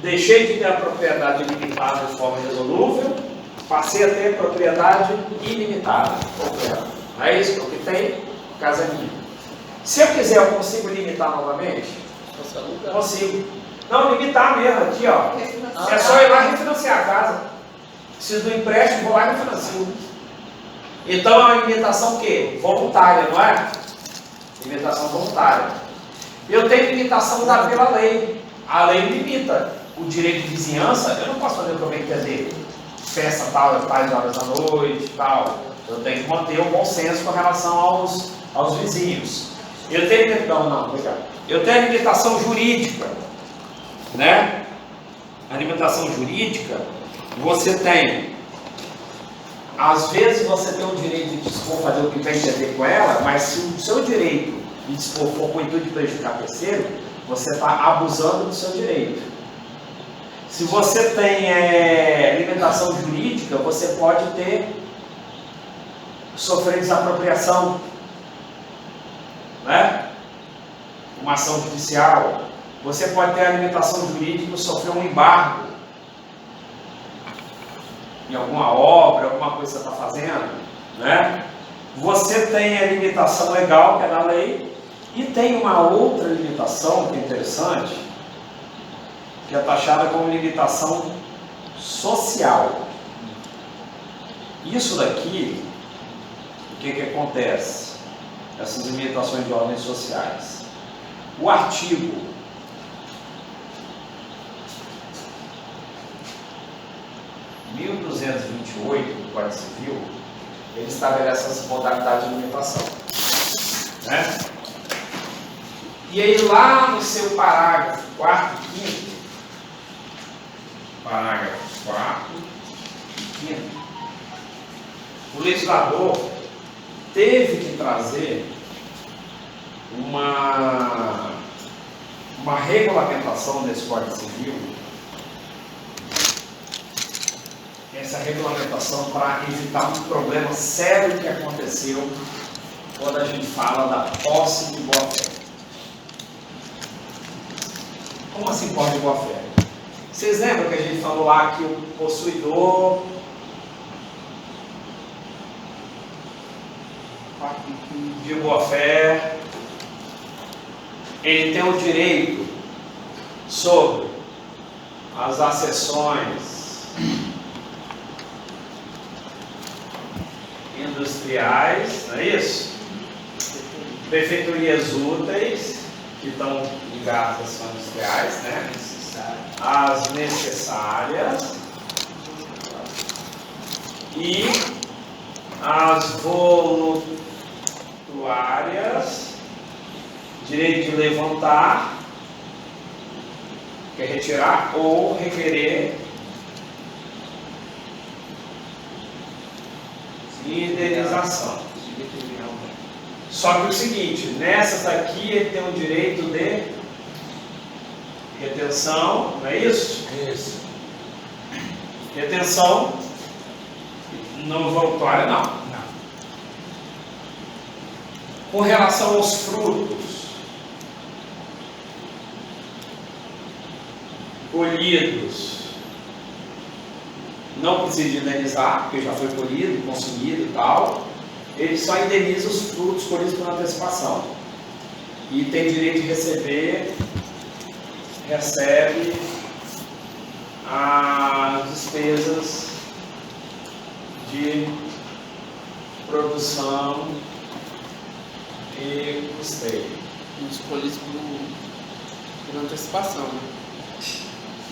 Deixei de ter a propriedade limitada de forma resolúvel, passei a ter propriedade ilimitada. Não é isso? Porque tem, a casa é minha. Se eu quiser, eu consigo limitar novamente? Consigo. Não, limitar mesmo, aqui ó. É só ir lá e refinanciar a casa. Preciso do empréstimo, vou lá e refinancio. Então é uma limitação o quê? Voluntária, não é? Limitação voluntária. Eu tenho limitação dada pela lei. A lei limita o direito de vizinhança. Eu não posso fazer o que eu bem entender. Festa tal, tais horas da noite, tal. Eu tenho que manter o bom senso com relação aos vizinhos. Eu tenho Eu tenho a limitação jurídica, né? A limitação jurídica, você tem, às vezes você tem o direito de dispor, fazer o que bem entender com ela, mas se o seu direito de dispor for com o intuito de prejudicar terceiro, você está abusando do seu direito. Se você tem limitação jurídica, você pode sofrer desapropriação, né? Uma ação judicial. Você pode ter a limitação jurídica, sofrer um embargo em alguma obra, alguma coisa que você está fazendo, né? Você tem a limitação legal, que é da lei, e tem uma outra limitação que é interessante, que é taxada como limitação social. Isso daqui, o que acontece? Essas limitações de ordens sociais. O artigo 1228 do Código Civil, ele estabelece essas modalidades de limitação, né? E aí lá no seu parágrafo 4º e 5º, parágrafo 4 e 5, o legislador teve que trazer uma regulamentação desse Código Civil, essa regulamentação para evitar um problema sério que aconteceu quando a gente fala da posse de boa-fé. Como assim posse de boa-fé? Vocês lembram que a gente falou lá que o possuidor de boa-fé, ele tem o direito sobre as accessões industriais, não é isso? Prefeitorias úteis, que estão ligadas às ações industriais, né? As necessárias e as voluntárias, direito de levantar, quer retirar ou requerer indenização. Só que o seguinte, nessas aqui ele tem o direito de retenção, não é isso?
Isso.
Retenção não voluntária, não. Com relação aos frutos colhidos, não precisa de indenizar, porque já foi colhido, consumido e tal. Ele só indeniza os frutos colhidos por antecipação. E tem direito de receber, recebe as despesas de produção e custeio.
Escolhidos por antecipação, né?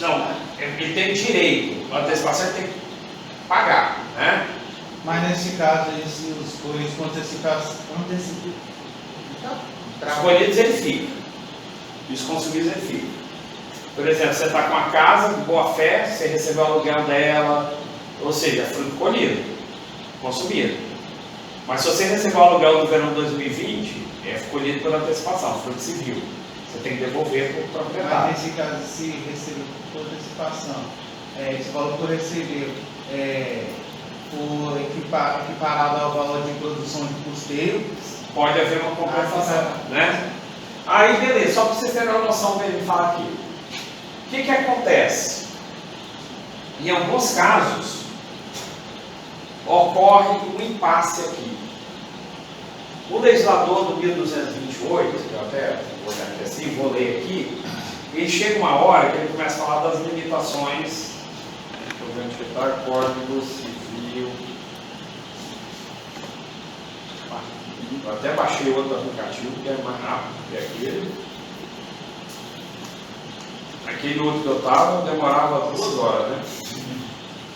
Não, ele tem direito, a antecipação ele tem que pagar, né?
Mas nesse caso, os colhidos com antecipação.
Os colhidos ele fica, e os consumidos ele fica. Por exemplo, você está com uma casa de boa fé, você recebeu o aluguel dela, ou seja, fruto colhido, consumido. Mas se você recebeu o aluguel do verão de 2020, é colhido por antecipação, fruto civil. Você tem que devolver para o proprietário.
Mas nesse caso, se recebeu por antecipação, esse valor que eu recebeu for equiparado ao valor de produção de custeio,
Pode haver uma compensação, né? Aí, beleza, só para vocês terem uma noção para ele falar aqui. O que acontece? Em alguns casos, ocorre um impasse aqui. O legislador do 1228, que eu até vou olhar aqui assim, vou ler aqui, ele chega uma hora que ele começa a falar das limitações.
Estou vendo que está Código Civil.
Eu até baixei outro aplicativo que é mais rápido que aquele. Aquele outro que eu estava demorava 2 horas, né?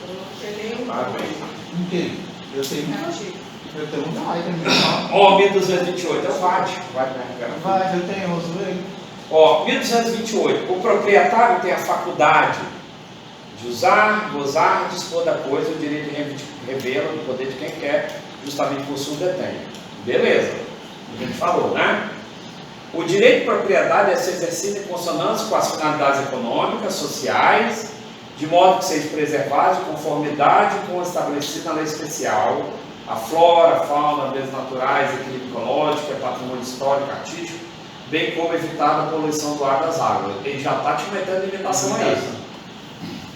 Eu não sei nenhum.
Tá bem.
o quê? Eu tenho um vai também.
Ó, 1228 é o VAD.
Vai, eu tenho, eu uso ele.
Ó, 1228. O proprietário tem a faculdade de usar, gozar, dispor da coisa, o direito de revê-la no poder de quem quer, justamente por sua detém. Beleza, a gente falou, né? O direito de propriedade é ser exercido em consonância com as finalidades econômicas, sociais, de modo que seja preservado de conformidade com o estabelecido na lei especial, a flora, a fauna, bens naturais, equilíbrio ecológico, patrimônio histórico, artístico, bem como evitar a poluição do ar das águas. Ele já está te metendo limitação a isso.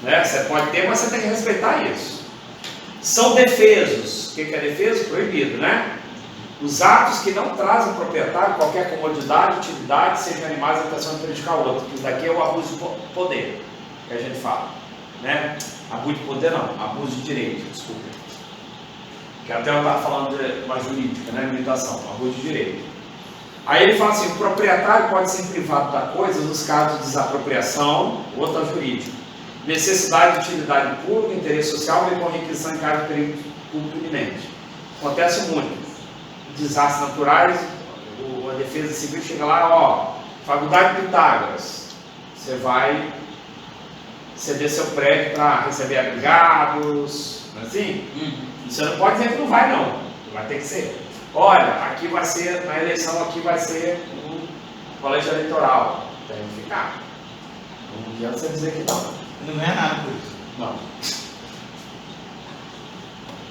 Né? Você pode ter, mas você tem que respeitar isso. São defesos. O que é defeso? Proibido, né? Os atos que não trazem ao proprietário qualquer comodidade, utilidade, sejam animais a intenção de prejudicar o outro. Isso daqui é o abuso de poder, que a gente fala. Né? Abuso de poder não, abuso de direito, desculpa. Que até eu estava falando de uma jurídica, né? Limitação, abuso de direito. Aí ele fala assim, o proprietário pode ser privado da coisa nos casos de desapropriação, outra jurídica, necessidade de utilidade pública, interesse social, bem como requisição em caso de perigo público iminente. Acontece muito. Desastres naturais, a defesa civil chega lá, ó, Faculdade de Pitágoras, você vai ceder seu prédio para receber agregados, não é assim? E você não pode dizer que não vai não, vai ter que ser. Olha, aqui vai ser, na eleição aqui vai ser um colégio eleitoral, tem que ficar. Não adianta você dizer que não.
Não ganha nada por isso.
Não.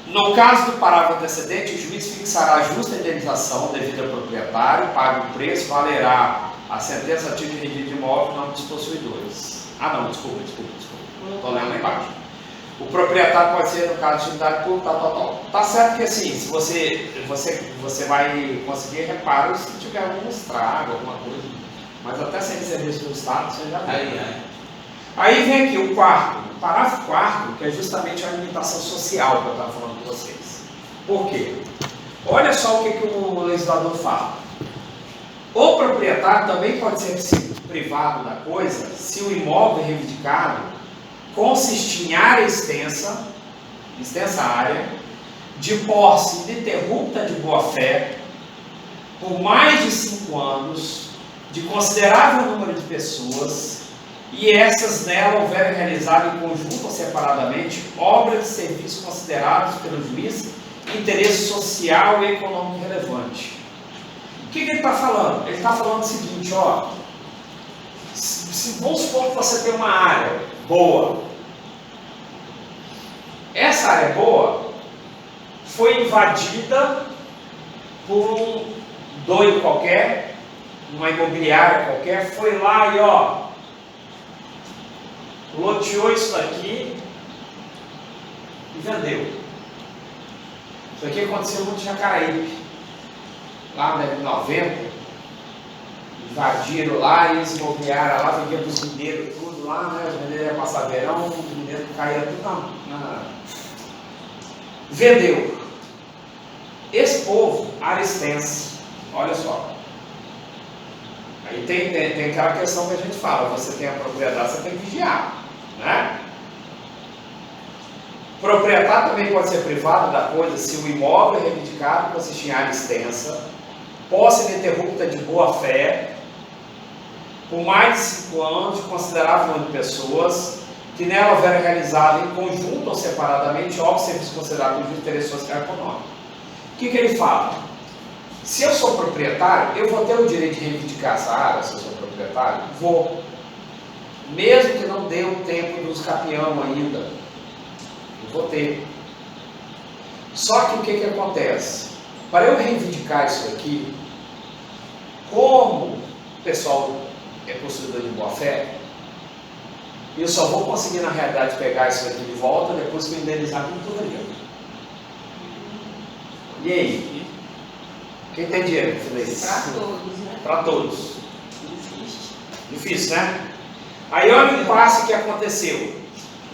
No caso do parágrafo antecedente, o juiz fixará a justa indenização devida ao proprietário, pague o preço, valerá a sentença a título de regime de imóvel não dos possuidores. Ah não, desculpa. Estou lendo lá embaixo. O proprietário pode ser, no caso de utilidade pública, tal. Tá certo que assim, se você vai conseguir reparos se tiver algum estrago, alguma coisa. Mas até sem serviço do Estado, você já vê. Aí vem aqui o quarto, o parágrafo quarto, que é justamente a limitação social que eu estava falando com vocês. Por quê? Olha só o que o legislador fala. O proprietário também pode ser privado da coisa se o imóvel reivindicado consistir em área extensa área, de posse ininterrupta de boa-fé, por mais de 5 anos, de considerável número de pessoas, e essas nela houverem realizado em conjunto ou separadamente obras de serviço considerados pelo juiz interesse social e econômico relevante. O que ele está falando? Ele está falando o seguinte, ó, vamos supor que você tem uma área boa. Essa área boa foi invadida por um doido qualquer, uma imobiliária qualquer, foi lá e ó, loteou isso daqui e vendeu. Isso aqui aconteceu muito em Jacareí, lá na década de 90, invadiram lá e eles imobiliaram lá, vendiam para os mineiros tudo lá, né? Os mineiros iam passar verão, os mineiros caíram tudo vendeu. Esse povo, área extensa, olha só. Aí tem aquela questão que a gente fala, você tem a propriedade, você tem que vigiar, né? Proprietário também pode ser privado da coisa se o imóvel é reivindicado consiste em área extensa, posse ininterrupta de boa-fé, por mais de 5 anos, de considerável número de pessoas, que nela houver realizado em conjunto ou separadamente obras e serviços considerados de interesse social e econômico. O que ele fala? Se eu sou proprietário, eu vou ter o direito de reivindicar essa área, se eu sou proprietário? Vou. Mesmo que não dê o tempo dos capião ainda, eu vou ter. Só que o que acontece? Para eu reivindicar isso aqui, como o pessoal é possuidor de boa-fé, eu só vou conseguir, na realidade, pegar isso aqui de volta depois que eu indenizar com tudo. E aí? Quem tem dinheiro para fazer isso?
Para todos, né?
Para todos. Difícil, né? Aí olha o impasse que aconteceu.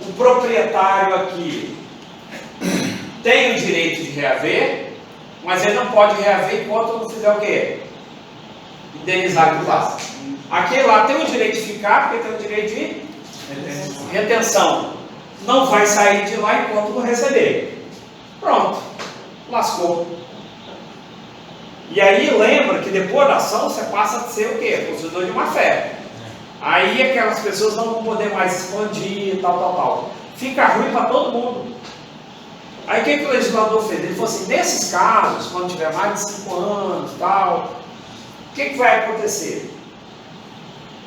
O proprietário aqui tem o direito de reaver, mas ele não pode reaver enquanto não fizer o quê? Indenizar o lá. Aquele lá tem o direito de ficar, porque tem o direito de retenção. Não vai sair de lá enquanto não receber. Pronto. Lascou. E aí lembra que depois da ação você passa a ser o quê? Possuidor de uma fé. Aí aquelas pessoas não vão poder mais expandir, tal. Fica ruim para todo mundo. Aí o que o legislador fez? Ele falou assim, nesses casos, quando tiver mais de 5 anos e tal, o que vai acontecer?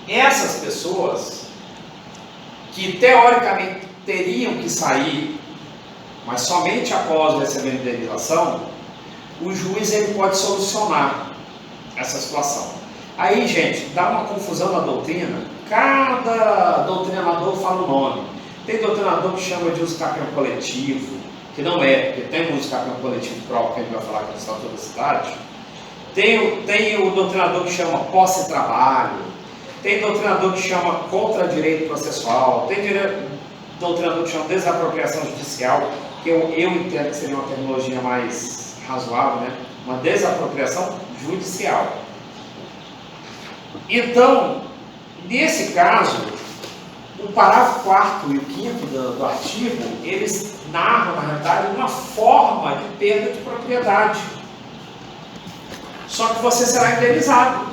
Essas pessoas que teoricamente teriam que sair, mas somente após receber a indenização, o juiz ele pode solucionar essa situação. Aí, gente, dá uma confusão na doutrina. Cada doutrinador fala o nome. Tem doutrinador que chama de uso capião coletivo, que não é, porque tem um uso capião coletivo próprio, que a gente vai falar aqui no Estatuto da Cidade. Tem o doutrinador que chama posse e trabalho. Tem doutrinador que chama contra-direito processual. Tem doutrinador que chama desapropriação judicial, que eu entendo que seria uma terminologia mais razoável, né? Uma desapropriação judicial. Então, nesse caso, o parágrafo 4º e o 5º do artigo, eles narram, na realidade, uma forma de perda de propriedade. Só que você será indenizado.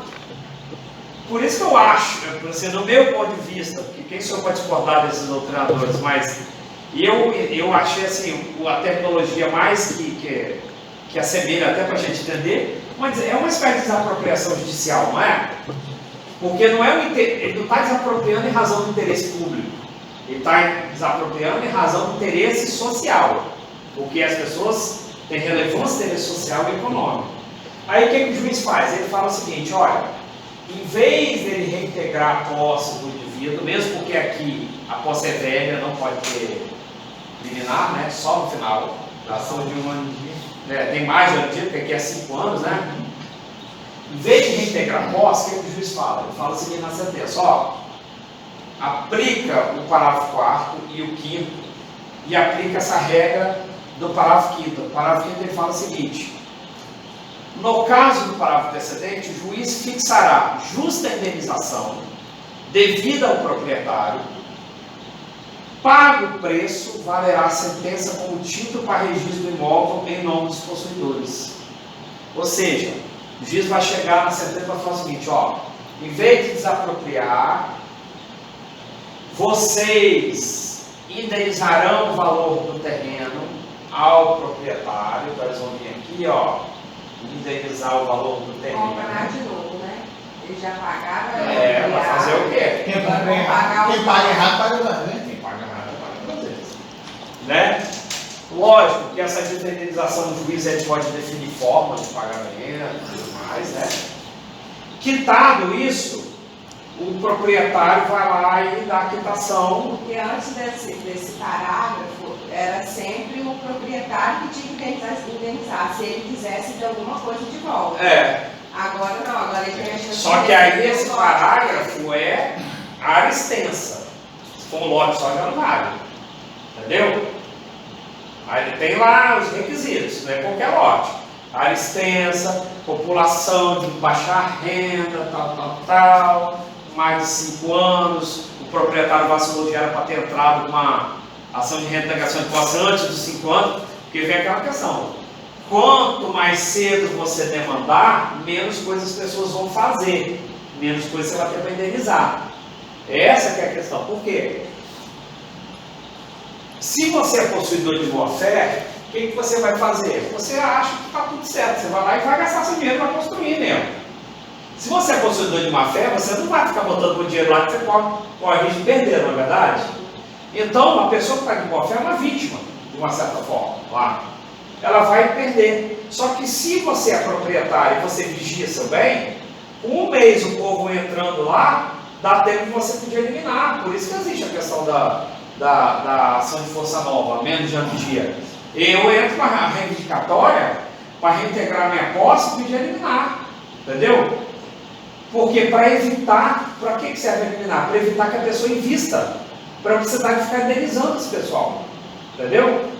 Por isso que eu acho, assim, no meu ponto de vista, que quem sou para discordar desses doutrinadores, mas eu achei assim, a tecnologia mais que assemelha até para a gente entender, mas é uma espécie de desapropriação judicial, não é? Porque não é ele não está desapropriando em razão do interesse público, ele está desapropriando em razão do interesse social, porque as pessoas têm relevância, interesse social e econômico. Aí o que o juiz faz? Ele fala o seguinte, olha, em vez dele reintegrar a posse do indivíduo, mesmo porque aqui a posse é velha, não pode ter liminar, né? Só no final.
Passou de um ano de dia.
Tem mais de um ano de dia, porque aqui é 5 anos, né? Em vez de reintegrar a posse, o que o juiz fala? Ele fala o seguinte na sentença, ó, aplica o parágrafo 4º e o 5º e aplica essa regra do parágrafo 5º. O parágrafo 5º ele fala o seguinte, no caso do parágrafo antecedente, o juiz fixará justa indenização devida ao proprietário, pago o preço, valerá a sentença como título para registro do imóvel em nome dos possuidores. Ou seja, o juiz vai chegar na sentença e vai falar o seguinte, ó, em vez de desapropriar, vocês indenizarão o valor do terreno ao proprietário, então eles vão vir aqui, ó, indenizar o valor do terreno.
Comprar de novo, né? Eles já pagaram.
Vai fazer o quê?
Quem paga errado, paga mais, né?
Quem paga errado, paga mais. Né? Lógico que essa indenização do juiz ele pode definir forma de pagamento e tudo mais, né? Quitado isso, o proprietário vai lá e dá a quitação.
Porque antes desse parágrafo, era sempre o proprietário que tinha que indenizar, se ele quisesse ter alguma coisa de volta. Agora não, agora ele tem a chance.
Só que aí esse parágrafo é área extensa. Se for um lote só, já não vale. Entendeu? Aí ele tem lá os requisitos, não é qualquer lote. Área extensa, população de baixa renda, tal, mais de 5 anos, o proprietário vacilou de era para ter entrado com uma ação de reintegração de posse antes dos 5 anos, porque vem aquela questão. Quanto mais cedo você demandar, menos coisas as pessoas vão fazer, menos coisas você vai ter para indenizar. Essa que é a questão. Por quê? Se você é possuidor de boa fé, o que você vai fazer? Você acha que está tudo certo, você vai lá e vai gastar seu dinheiro para construir mesmo. Se você é possuidor de má fé, você não vai ficar botando o dinheiro lá que você corre risco de perder, não é verdade? Então, uma pessoa que está de boa fé é uma vítima, de uma certa forma, lá. Ela vai perder. Só que se você é proprietário e você vigia seu bem, um mês o povo entrando lá, dá tempo de você poder eliminar. Por isso que existe a questão da ação de força nova, menos de ano dia. Eu entro com a reivindicatória para reintegrar minha posse e pedir eliminar. Entendeu? Porque para evitar, para que serve eliminar? Para evitar que a pessoa invista, para você dar de ficar indenizando esse pessoal. Entendeu?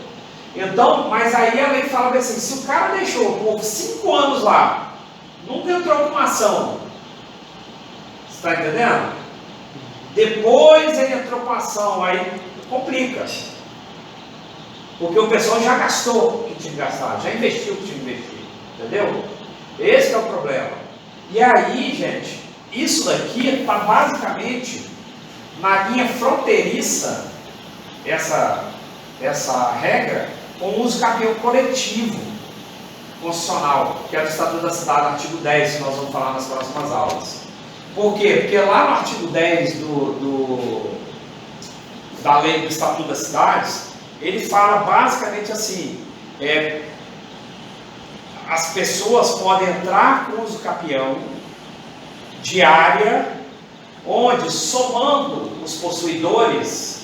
Então, mas aí a lei fala assim, se o cara deixou o povo 5 anos lá, nunca entrou com uma ação, você está entendendo? Depois ele entrou com a ação, aí complica. Porque o pessoal já gastou o que tinha que gastar, já investiu o que tinha que investir. Entendeu? Esse é o problema. E aí, gente, isso daqui está basicamente na linha fronteiriça, essa regra, com o uso capião coletivo constitucional, que é do Estatuto da Cidade, artigo 10, que nós vamos falar nas próximas aulas. Por quê? Porque lá no artigo 10 da lei do Estatuto das Cidades, ele fala basicamente assim, as pessoas podem entrar com uso capião de área, onde somando os possuidores,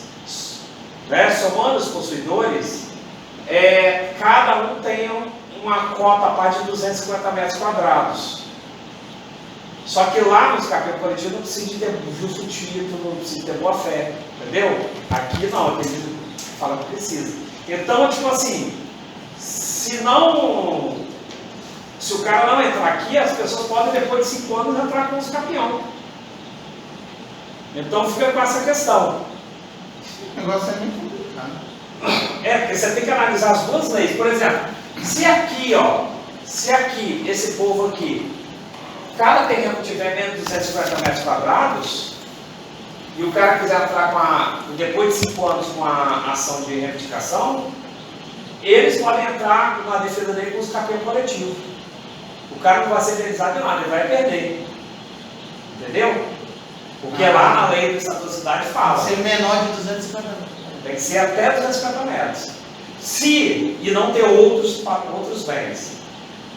cada um tem uma cota a parte de 250 metros quadrados. Só que lá nos capião coletivo não precisa de ter justo título, não precisa de ter boa fé, entendeu? Aqui não, aqui ele fala que precisa. Então, tipo assim, se o cara não entrar aqui, as pessoas podem depois de 5 anos entrar com os capião. Então fica com essa questão.
O negócio é muito complicado.
Porque você tem que analisar as duas leis. Por exemplo, se aqui, esse povo aqui, cada terreno tiver menos de 250 metros quadrados, e o cara quiser entrar depois de 5 anos com a ação de reivindicação, eles podem entrar na defesa dele com os escapeio coletivo. O cara não vai ser indenizado de nada, ele vai perder. Entendeu? Porque lá na lei do Estatuto da Cidade fala.
Ser menor de 250 metros.
Tem que ser até 250 metros. E não ter outros bens.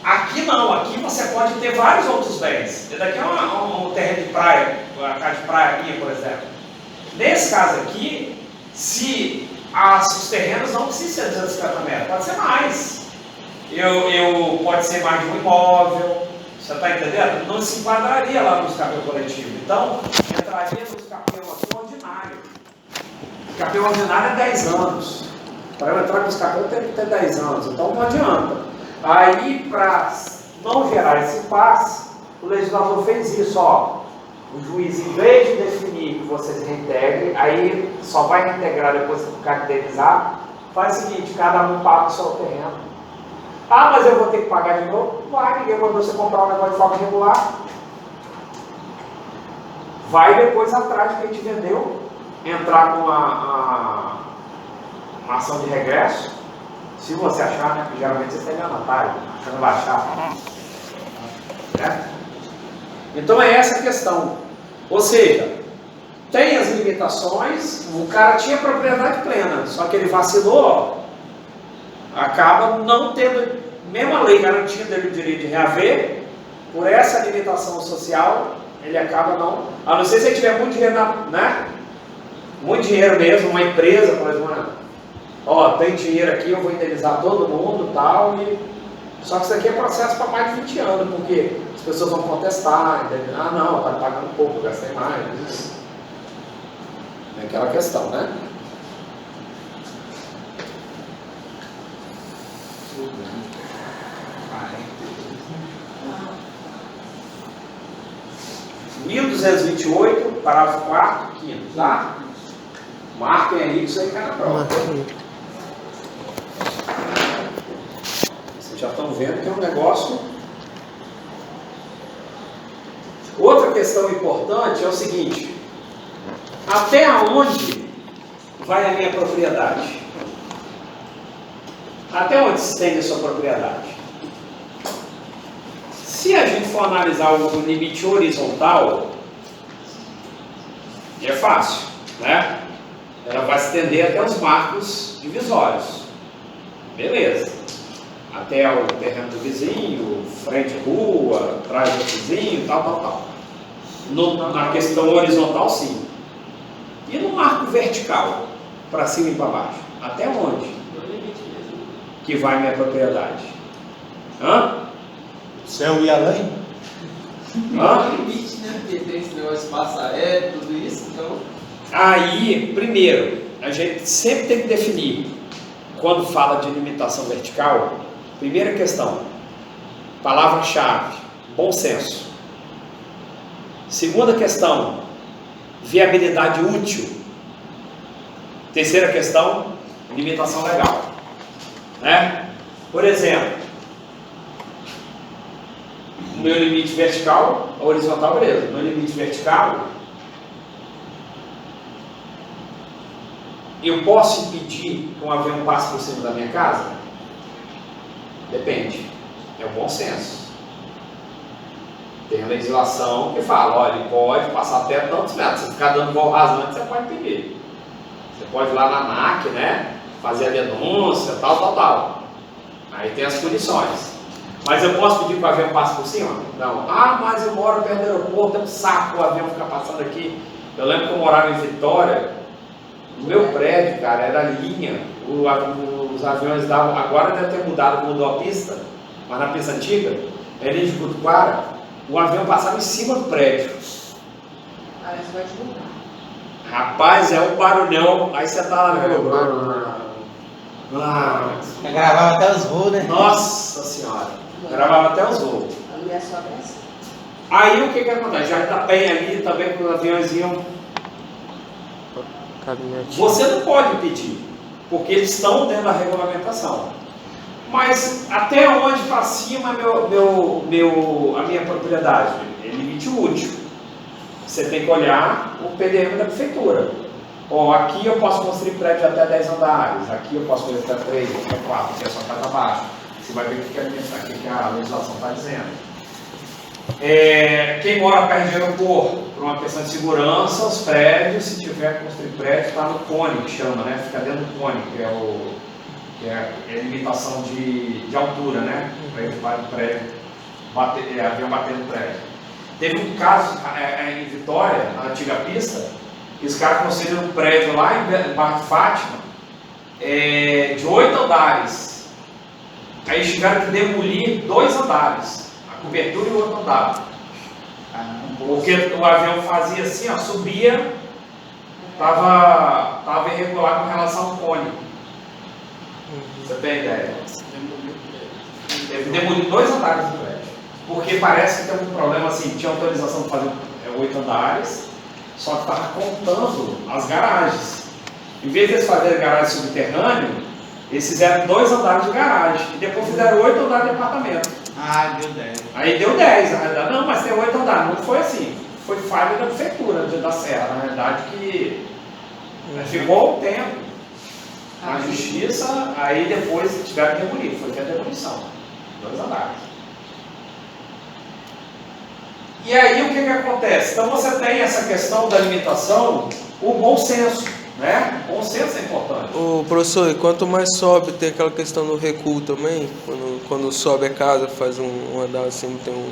Aqui não, aqui você pode ter vários outros bens. Esse daqui é um terreno de praia, uma casa de praia minha, por exemplo. Nesse caso aqui, se os terrenos não precisam ser 250 metros, pode ser mais. Pode ser mais de um imóvel, você está entendendo? Não se enquadraria lá no escapeio coletivo. Então, entraria no escapeio aqui ordinário. O escapeio ordinário é 10 anos. Para eu entrar no escapeio, eu tenho que ter 10 anos. Então, não adianta. Aí, para não gerar esse impasse, o legislador fez isso, ó. O juiz, em vez de definir que você se reintegre, aí só vai reintegrar depois que caracterizar, faz o seguinte, cada um paga o seu terreno. Ah, mas eu vou ter que pagar de novo? Vai, ninguém mandou você comprar um negócio de forma regular. Vai depois atrás de quem te vendeu, entrar com uma ação de regresso, se você achar, né? Porque geralmente você está enganatário, achando vai achar. Né? Então é essa a questão. Ou seja, tem as limitações, o cara tinha propriedade plena, só que ele vacilou, acaba não tendo, mesmo a lei garantindo ele o direito de reaver, por essa limitação social, ele acaba não, a não ser se ele tiver muito dinheiro, né? Muito dinheiro mesmo, uma empresa, por exemplo, ó, tem dinheiro aqui, eu vou indenizar todo mundo e tal, só que isso aqui é processo para mais de 20 anos, porque as pessoas vão contestar, entendeu? Ah não, está pagando pouco, eu gastei mais. É aquela questão, né? (1228), 1228, parágrafo 4º, 5º, tá? Marquem aí que isso aí cai na prova. Vocês já estão vendo que é um negócio. Outra questão importante é o seguinte: até onde vai a minha propriedade? Até onde se estende a sua propriedade? Se a gente for analisar o limite horizontal, é fácil, né? Ela vai se estender até os marcos divisórios. Beleza. Até o terreno do vizinho, frente rua, trás do vizinho, tal. Na questão horizontal, sim. E no marco vertical, para cima e para baixo? Até onde? Que vai minha propriedade? Hã?
Céu e além?
Hã? Limite, né? Porque tem esse negócio de espaço aéreo, tudo isso, então...
Aí, primeiro, a gente sempre tem que definir, quando fala de limitação vertical, primeira questão, palavra-chave, bom senso. Segunda questão, viabilidade útil. Terceira questão, limitação legal. Né? Por exemplo, o meu limite vertical, a horizontal, beleza. O meu limite vertical, eu posso impedir que um avião passe por cima da minha casa? Depende. É o bom senso. Tem a legislação que fala, olha, ele pode passar até tantos metros. Se ficar dando voo rasante, você pode impedir. Você pode ir lá na ANAC, né? Fazer a denúncia, tal. Aí tem as punições. Mas eu posso pedir que o avião passe por cima? Não. Ah, mas eu moro perto do aeroporto, é um saco o avião ficar passando aqui. Eu lembro que eu morava em Vitória. O meu prédio, cara, era linha. Os aviões davam. Agora deve ter mudado, mudou a pista, mas na pista antiga, é linha de Cutuquara, o avião passava em cima do prédio.
Aí você vai divulgar.
Rapaz, é um barulhão. Aí você tá lá, meu
Eu gravava até os voos, né?
Nossa senhora, gravava até os voos.
A minha sogra é assim.
Aí o que acontece? Já está bem ali, também com os aviões iam. Você não pode impedir, porque eles estão dentro da regulamentação. Mas até onde para cima a minha propriedade? útil. Você tem que olhar o PDM da prefeitura. Ó, aqui eu posso construir prédio até 10 andares, aqui eu posso construir até 3, até 4, aqui é só casa baixa. Você vai ver o que a legislação está dizendo. Quem mora perto de aeroporto, por uma questão de segurança, os prédios, se tiver que construir prédio, está no cone, que chama, né? Fica dentro do cone, que é a limitação de altura, né? Para evitar o prédio, avião bater no prédio. Teve um caso em Vitória, na antiga pista, que os caras construíram um prédio lá em Barra de Fátima, de 8 andares. Aí chegaram a demolir 2 andares, a cobertura e o outro andar. Porque o avião fazia assim, ó, subia, estava irregular com relação ao cone. Você tem ideia? Teve demolir 2 andares do prédio. Porque parece que tem um problema assim, tinha autorização para fazer 8 andares, só que estava contando as garagens. Em vez de eles fazerem garagem subterrânea, eles fizeram 2 andares de garagem e depois fizeram 8 andares de apartamento.
Ah, deu 10.
Aí deu 10, na realidade. Não, mas tem 8 andares. Não foi assim. Foi falha da prefeitura da Serra, na realidade, que ficou o tempo. Na justiça, aí depois tiveram que demolir. Foi até a demolição. 2 andares. E aí o que acontece? Então você tem essa questão da limitação, o bom senso, né? O bom senso é importante.
Ô, professor, e quanto mais sobe, tem aquela questão do recuo também? Quando sobe a casa, faz um andar assim, tem um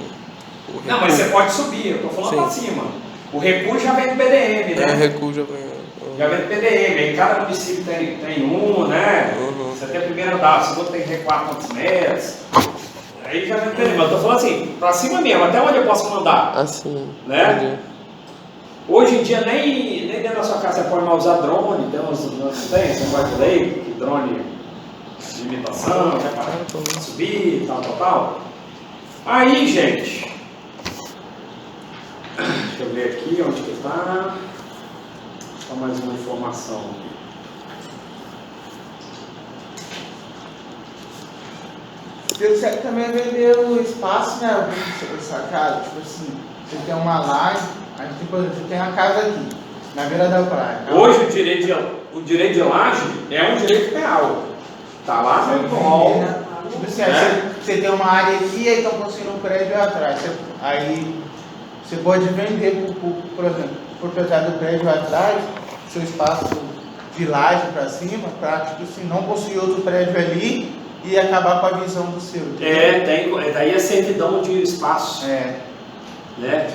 recuo.
Não, mas você pode subir, eu estou falando para cima. O recuo já vem do PDM, né?
O recuo já vem.
Já vem do PDM, aí cada município tem um, né? Você tem o primeiro andar, o segundo tem que recuar quantos metros. Aí já vem do PDM, mas eu estou falando assim, para cima mesmo, até onde eu posso mandar.
Assim,
né?
entendi.
Hoje em dia nem dentro da sua casa você pode mais usar drone, tem uns, não tem? Você vai por aí, drone de imitação, né, para subir, tal. Aí, gente, deixa eu ver aqui onde que está. Só mais uma informação aqui.
Você também vender o espaço, né? Essa casa, tipo assim, você tem uma laje, aí tipo, você tem uma casa aqui, na beira da praia.
Hoje o direito de laje é um direito real. Tá lá no rol.
Tipo assim, aí você tem uma área aqui, aí estão construindo um prédio atrás. Aí você pode vender, por exemplo, o proprietário do prédio atrás, seu espaço de laje para cima, para tipo assim, não construir outro prédio ali e acabar com a visão do seu.
Daí a servidão de espaço. Né?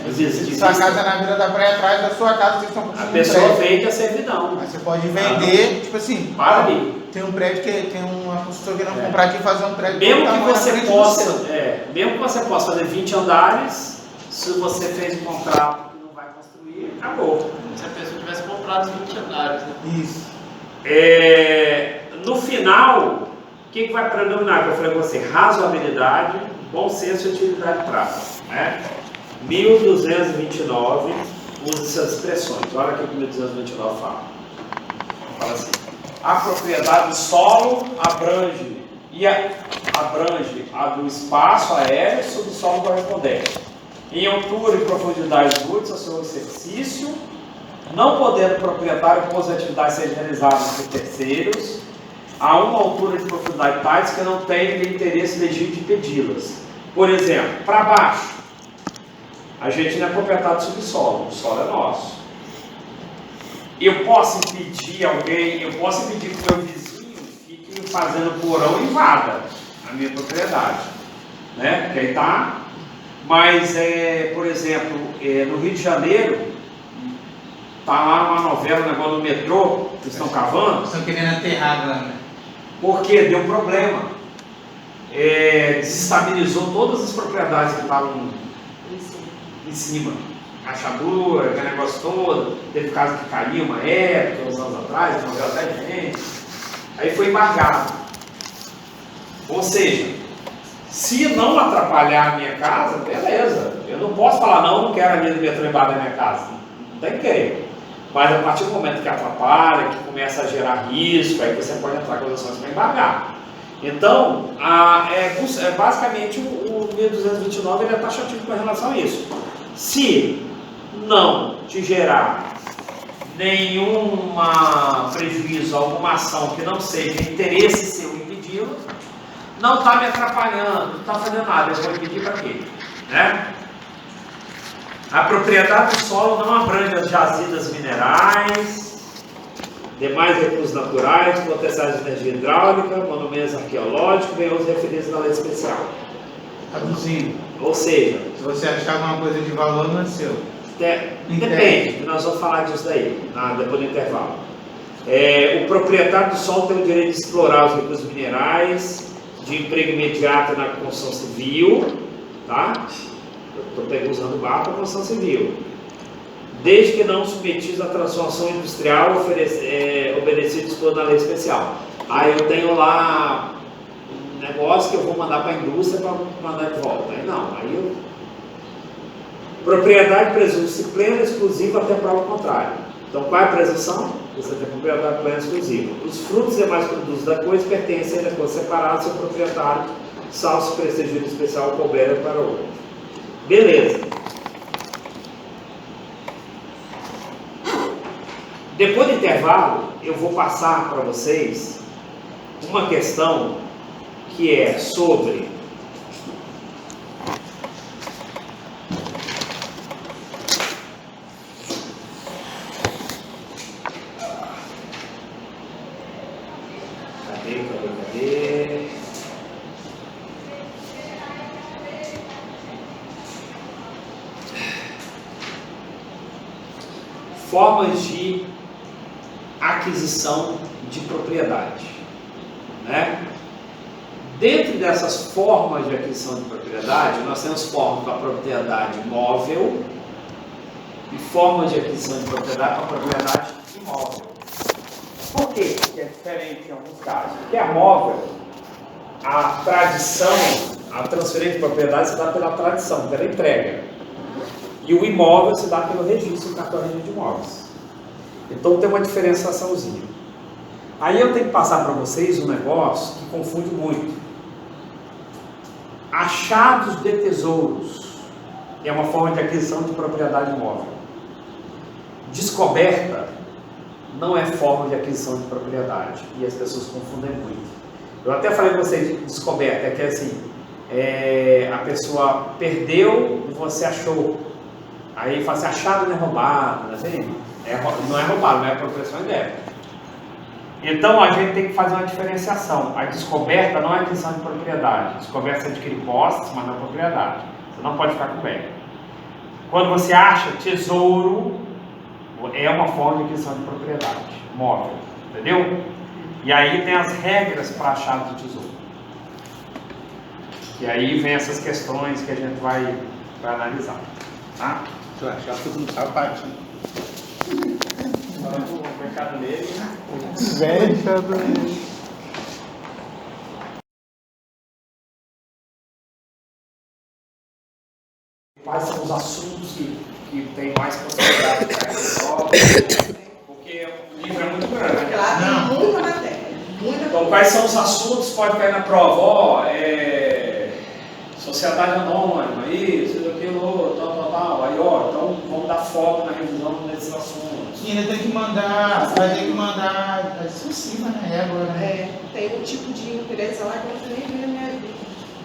Sua casa na beira da praia, atrás da sua casa, vocês estão construindo
a pessoa
prédio.
vende a servidão.
Aí você pode vender, tipo assim,
para ali.
Tem um prédio que tem uma construtora querendo comprar aqui e fazer um prédio.
Mesmo que você possa fazer 20 andares, se você fez um contrato que não vai construir, acabou.
Se a pessoa tivesse comprado os 20 andares, né?
Isso.
No final, o que vai predominar? Que eu falei com você, razoabilidade, bom senso e utilidade prática. Né? 1229, usa essas expressões. Olha o que o 1229 fala. Fala assim: a propriedade do solo abrange a do espaço aéreo sobre o solo correspondente, em altura e profundidade úteis ao seu exercício, não podendo o proprietário pôr as atividades serem realizadas por terceiros, a uma altura de profundidade tais que não tem interesse legítimo de impedi-las. Por exemplo, para baixo, a gente não é proprietário do subsolo, o solo é nosso. Eu posso impedir alguém, eu posso impedir que o meu vizinho fique fazendo porão e invada a minha propriedade, né? Porque aí tá. Mas, por exemplo, no Rio de Janeiro, tá lá uma novela, um negócio no metrô, que estão cavando.
Estão querendo aterrar lá, né?
Porque deu problema. Desestabilizou todas as propriedades que estavam em cima. Rachadura, aquele negócio todo. Teve casa que caiu uma época, uns anos atrás, morreu até gente. Aí foi embargado. Ou seja, se não atrapalhar a minha casa, beleza. Eu não posso falar, não quero a linha do metrô embaixo da minha casa. Não tem que querer. Mas a partir do momento que atrapalha, que começa a gerar risco, aí você pode entrar com ações para embargar. Então, basicamente o 1229 ele é taxativo com relação a isso. Se não te gerar nenhuma prejuízo, alguma ação que não seja interesse seu impedi-lo, não está me atrapalhando, não está fazendo nada, eu vou impedir para quê? Né? A propriedade do solo não abrange as jazidas minerais, demais recursos naturais, potenciais de energia hidráulica, monumentos arqueológicos, bem os referidos na lei especial.
Traduzindo,
Ou seja,
se você achar alguma coisa de valor, não é seu.
Depende, nós vamos falar disso daí, depois do intervalo. O proprietário do solo tem o direito de explorar os recursos minerais, de emprego imediato na construção civil, tá? Estou usando o barco para construção civil, desde que não submetidos à transformação industrial obedecidos toda a lei especial. Aí eu tenho lá um negócio que eu vou mandar para a indústria para mandar de volta. Aí não, aí eu... Propriedade presume-se plena e exclusiva até prova contrária. Então qual é a presunção? Você tem propriedade plena e exclusiva. Os frutos e demais produtos da coisa pertencem a coisa separada ao seu proprietário, salvo se prestígio especial couber para o outro. Beleza. Depois do intervalo, eu vou passar para vocês uma questão que é sobre cadê? Formas de aquisição de propriedade, né? Dentro dessas formas de aquisição de propriedade, nós temos formas para propriedade móvel e formas de aquisição de propriedade para propriedade imóvel. Por quê? Porque é diferente em alguns casos. Porque a móvel, a tradição, a transferência de propriedade se dá pela tradição, pela entrega. E o imóvel se dá pelo registro, o cartório de imóveis. Então tem uma diferenciaçãozinha. Aí eu tenho que passar para vocês um negócio que confunde muito. Achados de tesouros é uma forma de aquisição de propriedade imóvel. Descoberta não é forma de aquisição de propriedade. E as pessoas confundem muito. Eu até falei para vocês de descoberta, é que assim, a pessoa perdeu e você achou. Aí fala assim, achado não é roubado, assim, não é roubado, não é apropriação indébita. Então a gente tem que fazer uma diferenciação. A descoberta não é aquisição de propriedade. A descoberta você adquire posses, mas não é propriedade. Você não pode ficar com bem. Quando você acha tesouro, é uma forma de aquisição de propriedade móvel, entendeu? E aí tem as regras para achar de tesouro. E aí vem essas questões que a gente vai analisar, tá?
Tu achar tudo no sapatinho.
Agora o mercado negro.
Velho.
Quais são os assuntos que tem mais possibilidade de estar porque o livro é muito grande. Né?
Claro, tem muita matéria.
Então, quais são os assuntos que pode cair na prova? Sociedade anônima, isso, aquilo, tal. Aí, então vamos dar foco na revisão desses assuntos.
E ainda tem que mandar, vai ter que mandar a discursiva na régua, né?
Tem um tipo de empresa lá que eu não nem vi na minha vida.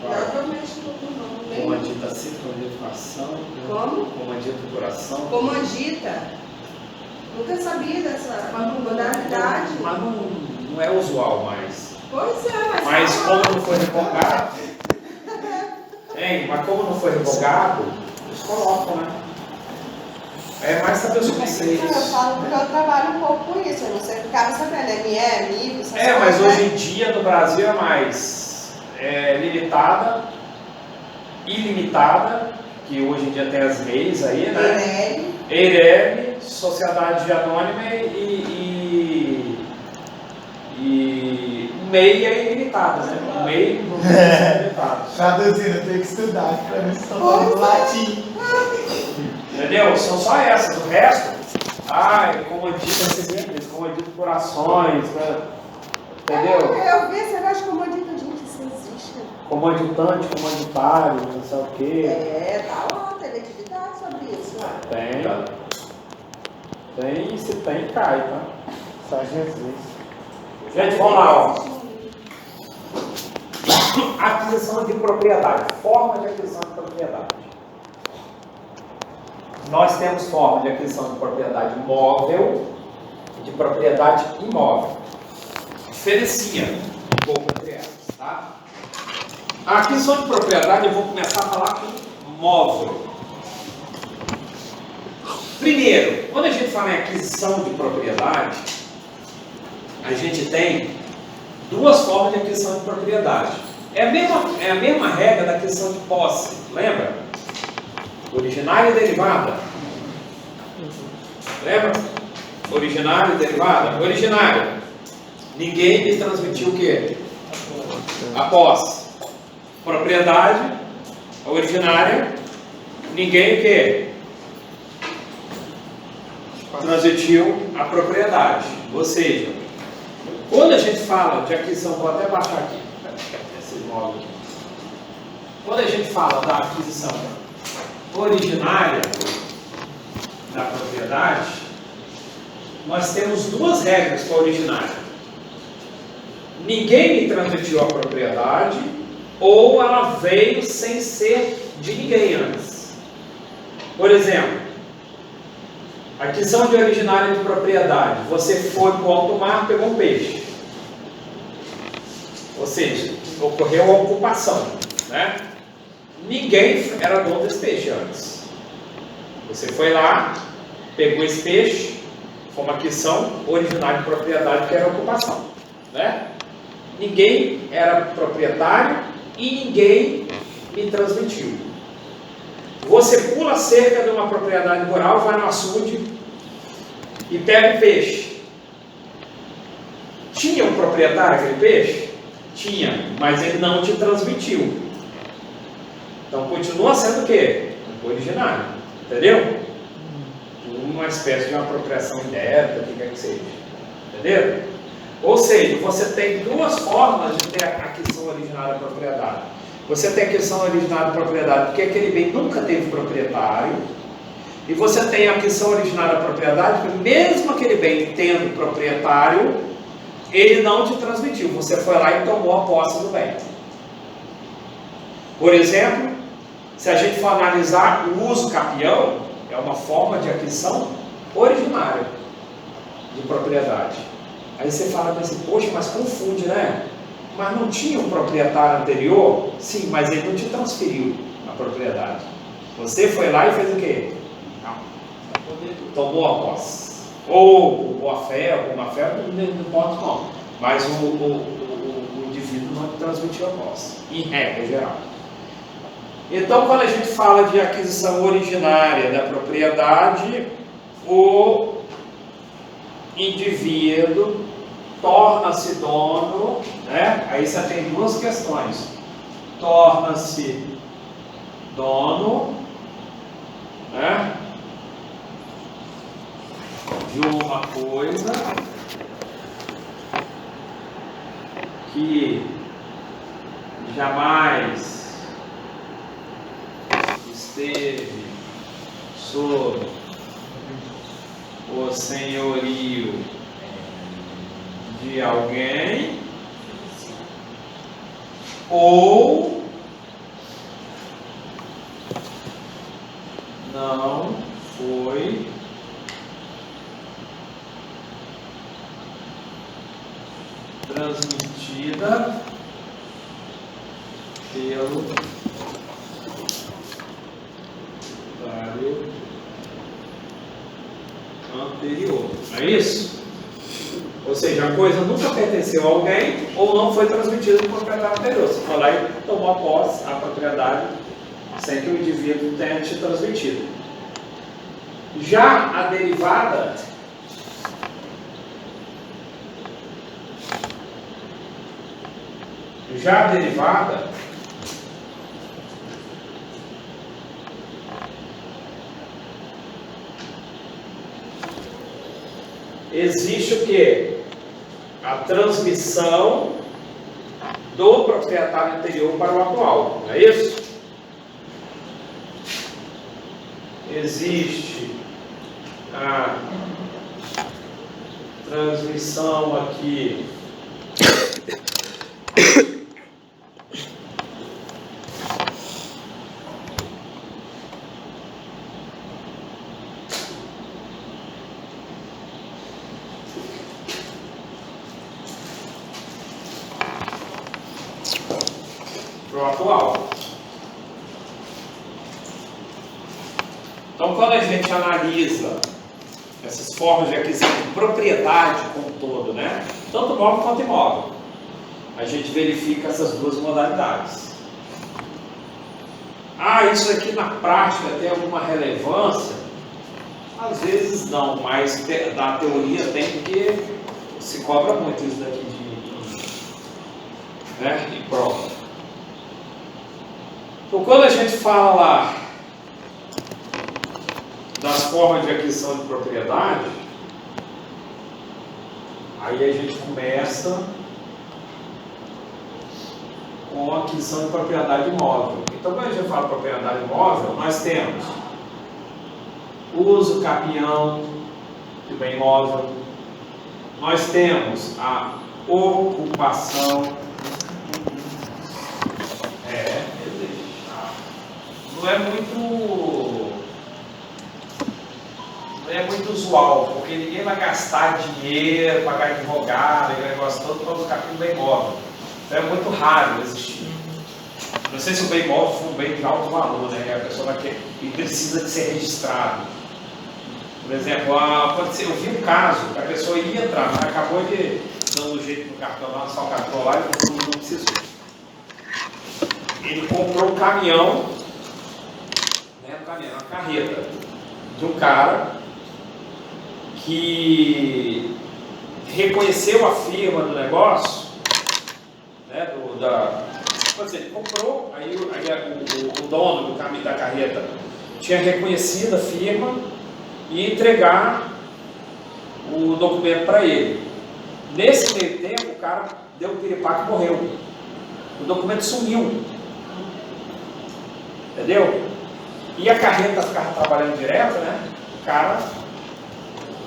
Provavelmente não.
Comandita circunvalação.
Como?
Comandita coração.
Comandita. Nunca sabia dessa modalidade.
Mas não é usual mais.
Pois é,
Mas como não foi revogado, mas como não foi revogado, eles colocam, né? É mais saber os conceitos.
Eu falo porque eu trabalho um pouco com isso. Eu não sei, ficava sabendo, amigo, essas
mas
coisas,
hoje em dia no Brasil é mais limitada, ilimitada, que hoje em dia tem as leis aí, né? EIRELI, Sociedade Anônima e MEI é ilimitada, né? O MEI não é ilimitado.
Traduzindo, tem que estudar, para mim só falo latim.
Entendeu? São só essas, o resto, comandita simples, comandita corações, né? Entendeu?
Eu vi esse negócio de comandita, gente, isso existe.
Comanditante, comanditário, não sei o quê.
Tá lá, tem atividade sobre
Tem. Tem, se tem, cai, tá? Só Jesus. Gente, vamos lá, ó. Aquisição de propriedade. Forma de aquisição de propriedade. Nós temos forma de aquisição de propriedade móvel e de propriedade imóvel. Diferencia um pouco entre elas, tá? A aquisição de propriedade, eu vou começar a falar com móvel. Primeiro, quando a gente fala em aquisição de propriedade, a gente tem duas formas de aquisição de propriedade. É a mesma regra da aquisição de posse, lembra? Originária e derivada. Lembra? Originária e derivada. Originária. Ninguém me transmitiu o quê? A posse. Propriedade. Originária. Ninguém o quê? Transmitiu a propriedade. Ou seja, quando a gente fala de aquisição, vou até baixar aqui. Esse móvel aqui. Quando a gente fala da aquisição originária da propriedade, nós temos duas regras para a originária. Ninguém me transmitiu a propriedade, ou ela veio sem ser de ninguém antes. Por exemplo, aquisição de originária de propriedade. Você foi para o alto mar e pegou um peixe. Ou seja, ocorreu a ocupação, né? Ninguém era dono desse peixe antes. Você foi lá, pegou esse peixe, foi uma aquisição originária de propriedade, que era a ocupação, né? Ninguém era proprietário e ninguém me transmitiu. Você pula a cerca de uma propriedade rural, vai no açude e pega o peixe. Tinha um proprietário aquele peixe? Tinha, mas ele não te transmitiu. Então continua sendo o quê? Originário. Entendeu? Uma espécie de uma apropriação indébita, o que quer que seja. Entendeu? Ou seja, você tem duas formas de ter a aquisição originária da propriedade. Você tem a aquisição originária da propriedade porque aquele bem nunca teve proprietário. E você tem a aquisição originária da propriedade porque mesmo aquele bem tendo proprietário, ele não te transmitiu. Você foi lá e tomou a posse do bem. Por exemplo, se a gente for analisar o uso capião, é uma forma de aquisição originária de propriedade. Aí você fala assim, poxa, mas confunde, né? Mas não tinha um proprietário anterior? Sim, mas ele não te transferiu a propriedade. Você foi lá e fez o quê? Não. Tomou a posse. Ou boa fé, ou má fé, não importa não. Mas o indivíduo não te transmitiu a posse, em regra geral. Então, quando a gente fala de aquisição originária da propriedade, o indivíduo torna-se dono, né? Aí você tem duas questões. Torna-se dono, né? De uma coisa que jamais esteve sob o senhorio de alguém, ou não foi transmitida pelo proprietário anterior. É isso? Ou seja, a coisa nunca pertenceu a alguém ou não foi transmitida do proprietário anterior. Você foi lá e tomou a posse, a propriedade, sem que o indivíduo tenha te transmitido. Já a derivada existe o que? A transmissão do proprietário anterior para o atual, não é isso? existe a transmissão aqui pro atual. Então, quando a gente analisa essas formas de aquisição de propriedade como um todo, né? Tanto móvel quanto imóvel, a gente verifica essas duas modalidades. Ah, isso aqui na prática tem alguma relevância? Às vezes não, mas da teoria tem, porque se cobra muito isso daqui né? E prova. Então, quando a gente fala das formas de aquisição de propriedade, aí a gente começa com a aquisição de propriedade imóvel. Então, quando a gente fala propriedade imóvel, nós temos uso capião de bem imóvel, nós temos a ocupação, não é muito usual, porque ninguém vai gastar dinheiro, pagar advogado, aquele negócio todo para buscar um bem imóvel. Então é muito raro existir. Não sei se o bem imóvel for um bem de alto valor, né? A pessoa vai ter e precisa de ser registrado. Por exemplo, eu vi um caso que a pessoa ia entrar, mas acabou de dando um jeito no cartão lá, só o cartão lá e não precisou. Ele comprou um caminhão, uma carreta de um cara que reconheceu a firma do negócio, né, ele comprou, aí o dono do caminho da carreta tinha reconhecido a firma e entregar o documento para ele. Nesse meio tempo, o cara deu um piripaque e morreu. O documento sumiu. Entendeu? E a carreta ficava trabalhando direto, né? O cara,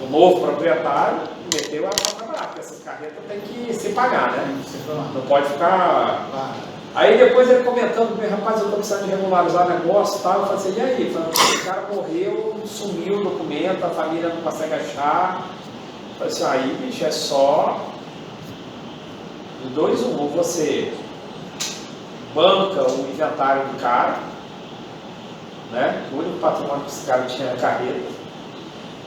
o novo proprietário, meteu ela para trabalhar, porque essas carretas tem que se pagar, né? Não pode ficar. Aí depois ele comentando comigo, rapaz, eu estou precisando de regularizar o negócio e tal. Eu falei assim, e aí? Falei, o cara morreu, sumiu o documento, a família não consegue achar. Eu falei assim, aí, bicho, é só de 2 em 1, ou você banca o inventário do cara, né? O único patrimônio que esse cara tinha na carreta.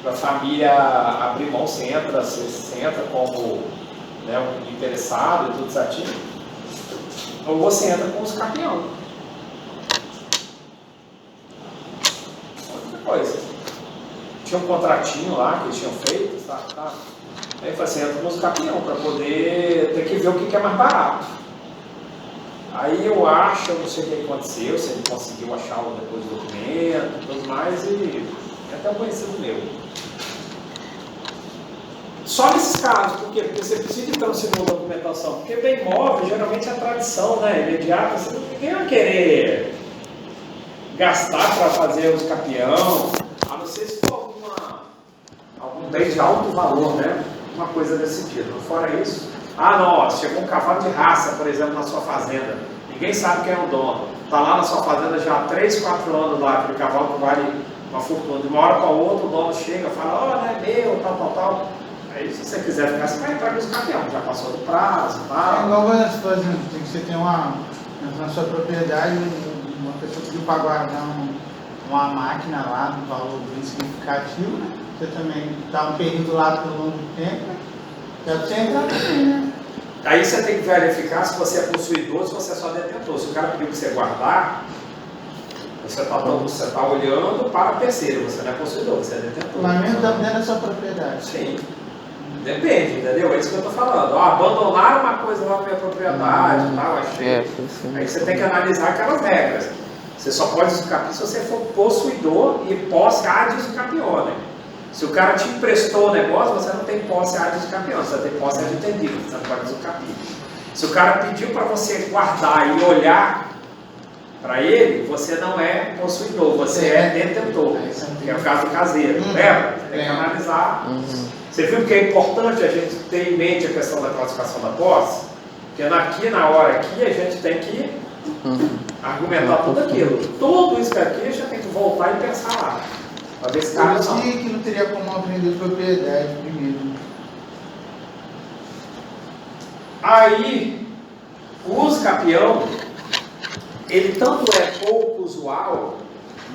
Para a família abrir mão, você entra como, né, um interessado e tudo certinho. Ou você entra com os campeão. Outra coisa. Tinha um contratinho lá que eles tinham feito, tá? Aí eu falei assim, entra com os campeão para poder ter que ver o que é mais barato. Aí eu não sei o que aconteceu, se ele conseguiu achar depois do documento e tudo mais, e é até um conhecido meu. Só nesses casos, por quê? Porque você precisa de transferir uma documentação, porque bem imóvel, geralmente é tradição, né, imediata, ninguém vai querer gastar para fazer os capião, a não ser se for algum bem de alto valor, né, uma coisa desse sentido. Fora isso, não, chegou um cavalo de raça, por exemplo, na sua fazenda, ninguém sabe quem é o dono, está lá na sua fazenda já há 3, 4 anos lá, aquele cavalo que vale uma fortuna, de uma hora para outra o dono chega e fala, não é meu, tal. Aí, se você quiser ficar, você vai entrar com os campeões, já passou do prazo e tal.
É igual por exemplo, tem que você ter na sua propriedade, uma pessoa pediu para guardar uma máquina lá, de um valor bem significativo, né? Você também está um período lá por longo tempo, né? Já você entrar também, né?
Aí você tem que verificar se você é possuidor, se você é só detentor. Se o cara pediu para você guardar, você está olhando para terceiro, você não é possuidor, você é detentor.
Mas mesmo dentro da sua propriedade.
Sim. Depende, entendeu? É isso que eu estou falando. Abandonar uma coisa lá na minha propriedade, tal, achei. Aí você tem que analisar aquelas regras. Você só pode usufruir se você for possuidor e posse ad usufructione. Se o cara te emprestou o negócio, você não tem posse ad usufructione, você tem posse ad intendida, você não pode usufruir. Se o cara pediu para você guardar e olhar Para ele, você não é possuidor, você é detentor, que é o caso do caseiro, lembra? Você tem que analisar. Você viu que é importante a gente ter em mente a questão da classificação da posse? Porque aqui, na hora aqui, a gente tem que argumentar tudo aquilo. Tudo isso aqui a gente tem que voltar e pensar lá. Para ver se
Eu
cabe
disse que não teria como aprender propriedade primeiro.
Aí, o uso capião, ele tanto é pouco usual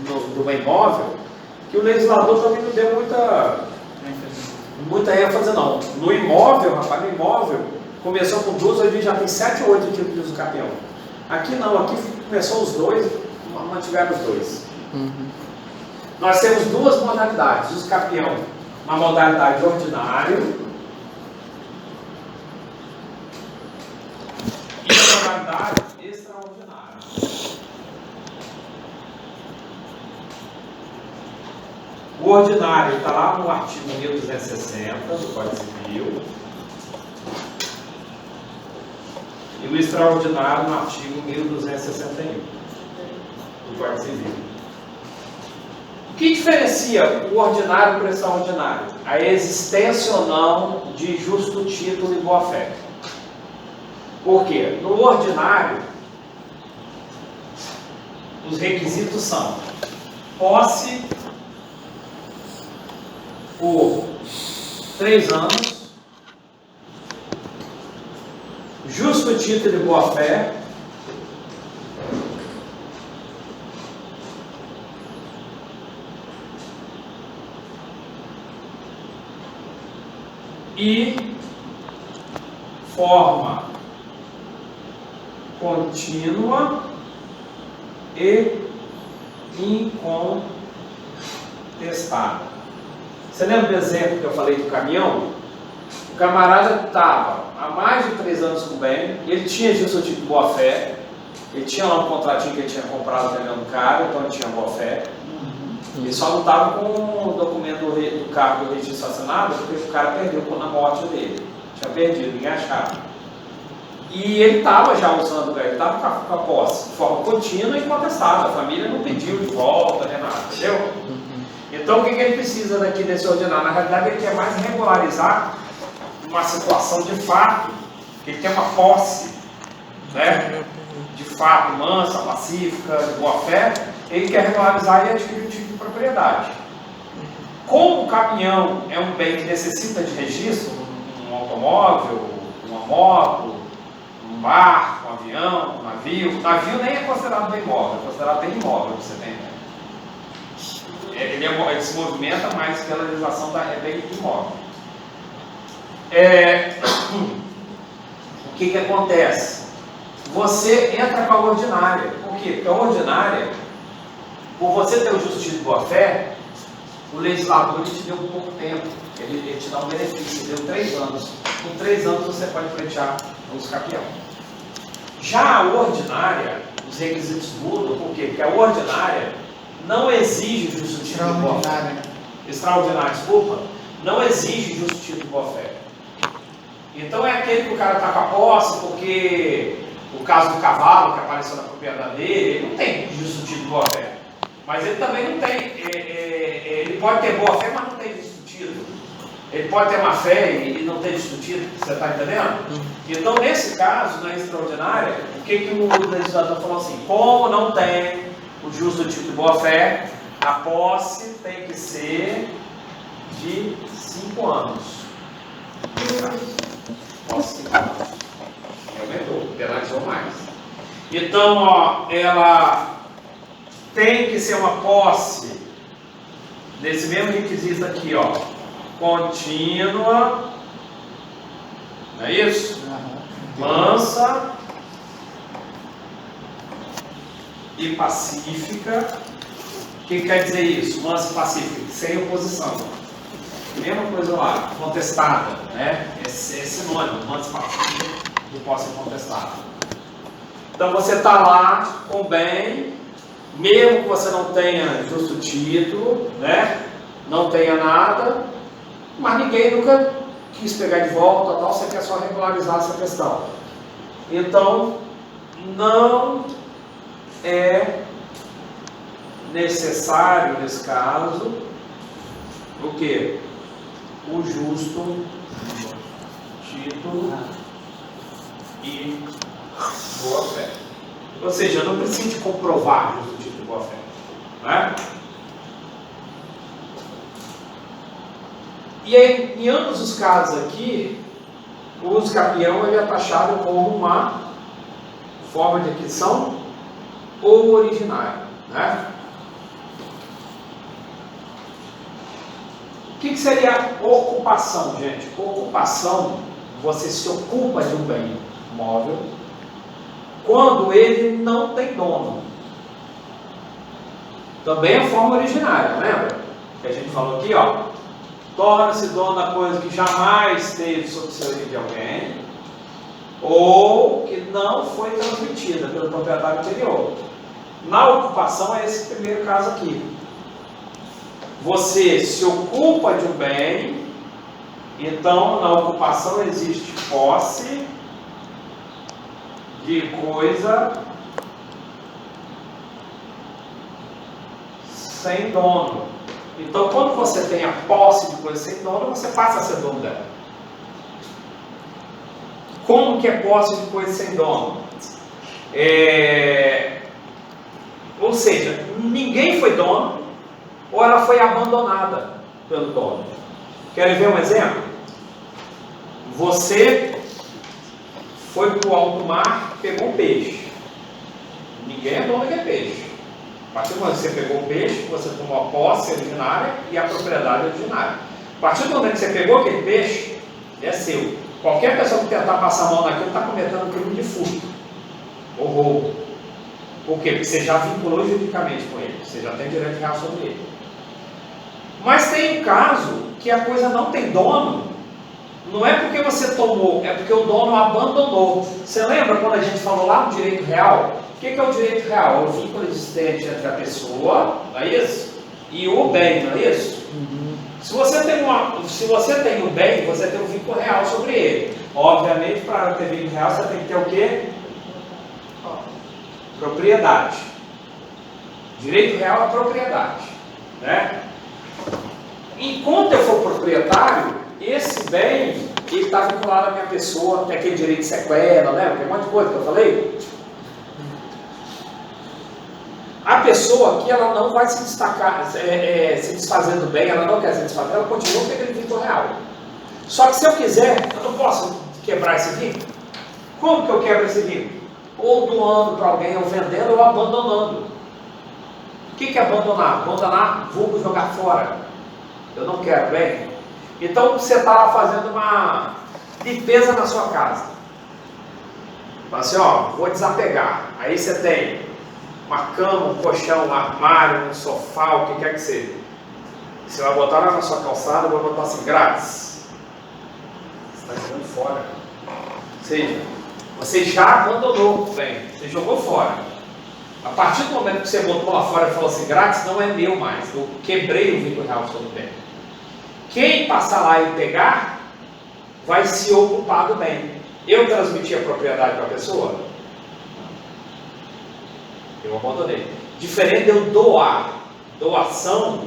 no imóvel, que o legislador também não deu muita ênfase não. No imóvel, rapaz, no imóvel, começou com 2, hoje já tem 7 ou 8 tipos de uso capião. Aqui não, aqui começou os 2, mantiveram os 2. Nós temos 2 modalidades, uso capião, uma modalidade ordinário e uma modalidade extraordinária. O ordinário está lá no artigo 1260 do Código Civil e o extraordinário no artigo 1261 do Código Civil. O que diferencia o ordinário para o extraordinário? A existência ou não de justo título e boa-fé. Por quê? No ordinário, os requisitos são posse por 3 anos, justo título e boa-fé, e forma contínua e incontestável. Você lembra do exemplo que eu falei do caminhão? O camarada estava há mais de 3 anos com o bem, ele tinha justo título de boa-fé, ele tinha lá um contratinho que ele tinha comprado o caminhão do cara, então ele tinha boa-fé. Ele só não estava com o documento do carro do registro assinado, porque o cara perdeu na morte dele. Tinha perdido, ninguém achava. E ele estava já usando, ele estava com a posse de forma contínua e incontestável. A família não pediu de volta, nem nada, entendeu? Então o que ele precisa daqui desse ordinário? Na realidade ele quer mais regularizar uma situação de fato, que ele tem uma posse, né? De fato, mansa, pacífica, de boa fé, ele quer regularizar e adquirir o tipo de propriedade. Como o caminhão é um bem que necessita de registro, um automóvel, uma moto, um barco, um avião, um navio. O navio nem é considerado bem imóvel, é considerado bem imóvel, você tem ideia. Ele se movimenta, mas pela legislação é bem imóvel. O que acontece? Você entra com a ordinária. Por quê? Porque a ordinária, por você ter o justo título de boa-fé, o legislador ele te deu pouco tempo. Ele te dá um benefício, ele deu 3 anos. Com 3 anos você pode pleitear o uso capião. Já a ordinária, os requisitos mudam. Por quê? Porque a ordinária não exige justo título de boa-fé. Extraordinária, desculpa. Não exige justo título de boa-fé. Então é aquele que o cara está com a posse, porque o caso do cavalo que apareceu na propriedade dele, ele não tem justo título de boa-fé. Mas ele também não tem, ele pode ter boa-fé, mas não tem justo título. Ele pode ter má fé e não ter justo título, você está entendendo? Então nesse caso, na extraordinária, o que o legislador falou assim? Como não tem o justo título de boa-fé, a posse tem que ser de 5 anos. Posse de 5 anos. Aumentou, penalizou mais. Então, ó, ela tem que ser uma posse nesse mesmo requisito aqui, ó, contínua, não é isso? Mansa e pacífica. O que quer dizer isso? Mansa e pacífica, sem oposição. Mesma coisa lá, contestada, né? É sinônimo, mansa e pacífica de posse incontestável. Então você está lá com bem, mesmo que você não tenha justo título, né? Não tenha nada, mas ninguém nunca quis pegar de volta, tal, você quer só regularizar essa questão. Então, não é necessário, nesse caso, o que? O justo título e boa-fé. Ou seja, eu não preciso de comprovar justo título e boa-fé. Né? E aí, em ambos os casos aqui, o uso capião ele é taxado como uma forma de aquisição ou originária. Né? O que seria ocupação, gente? Ocupação, você se ocupa de um bem móvel quando ele não tem dono. Também é forma originária, lembra? Que a gente falou aqui, ó. Torna-se dono da coisa que jamais teve sob senhorio de alguém ou que não foi transmitida pelo proprietário anterior. Na ocupação é esse primeiro caso aqui. Você se ocupa de um bem, então na ocupação existe posse de coisa sem dono. Então quando você tem a posse de coisa sem dono, você passa a ser dono dela. Como que é posse de coisa sem dono? Ou seja, ninguém foi dono, ou ela foi abandonada pelo dono. Querem ver um exemplo? Você foi para o alto mar, pegou um peixe. Ninguém é dono daquele peixe. A partir do momento que você pegou o peixe, você tomou a posse originária e a propriedade originária. A partir do momento que você pegou aquele peixe, é seu. Qualquer pessoa que tentar passar a mão naquilo está cometendo um crime de furto ou roubo. Por quê? Porque você já vinculou juridicamente com ele. Você já tem direito real sobre ele. Mas tem um caso que a coisa não tem dono. Não é porque você tomou, é porque o dono abandonou. Você lembra quando a gente falou lá do direito real? O que é o direito real? É o vínculo existente entre a pessoa, não é isso? E o bem, não é isso? Uhum. Se você tem um bem, você tem um vínculo real sobre ele. Obviamente, para ter vínculo real, você tem que ter o quê? Propriedade. Direito real é propriedade. Né? Enquanto eu for proprietário, esse bem está vinculado à minha pessoa, tem aquele direito de sequela, né? Tem um monte de coisa que eu falei. A pessoa aqui, ela não vai se destacar, se desfazer do bem, ela não quer se desfazer, ela continua com aquele vínculo real. Só que se eu quiser, eu não posso quebrar esse vínculo. Como que eu quebro esse vínculo? Ou doando para alguém, ou vendendo, ou abandonando. O que é abandonar? Abandonar, vulgo jogar fora. Eu não quero, bem? Então você está lá fazendo uma limpeza na sua casa. Fala assim, ó, vou desapegar. Aí você tem uma cama, um colchão, um armário, um sofá, o que quer que seja. Você vai botar lá na sua calçada, vai botar assim, grátis. Você está jogando fora. Ou seja, você já abandonou, bem, você jogou fora. A partir do momento que você botou lá fora e falou assim, grátis não é meu mais, eu quebrei o vínculo real sobre o bem. Quem passar lá e pegar, vai se ocupar do bem. Eu transmiti a propriedade para a pessoa? Eu abandonei. Diferente de eu doar. Doação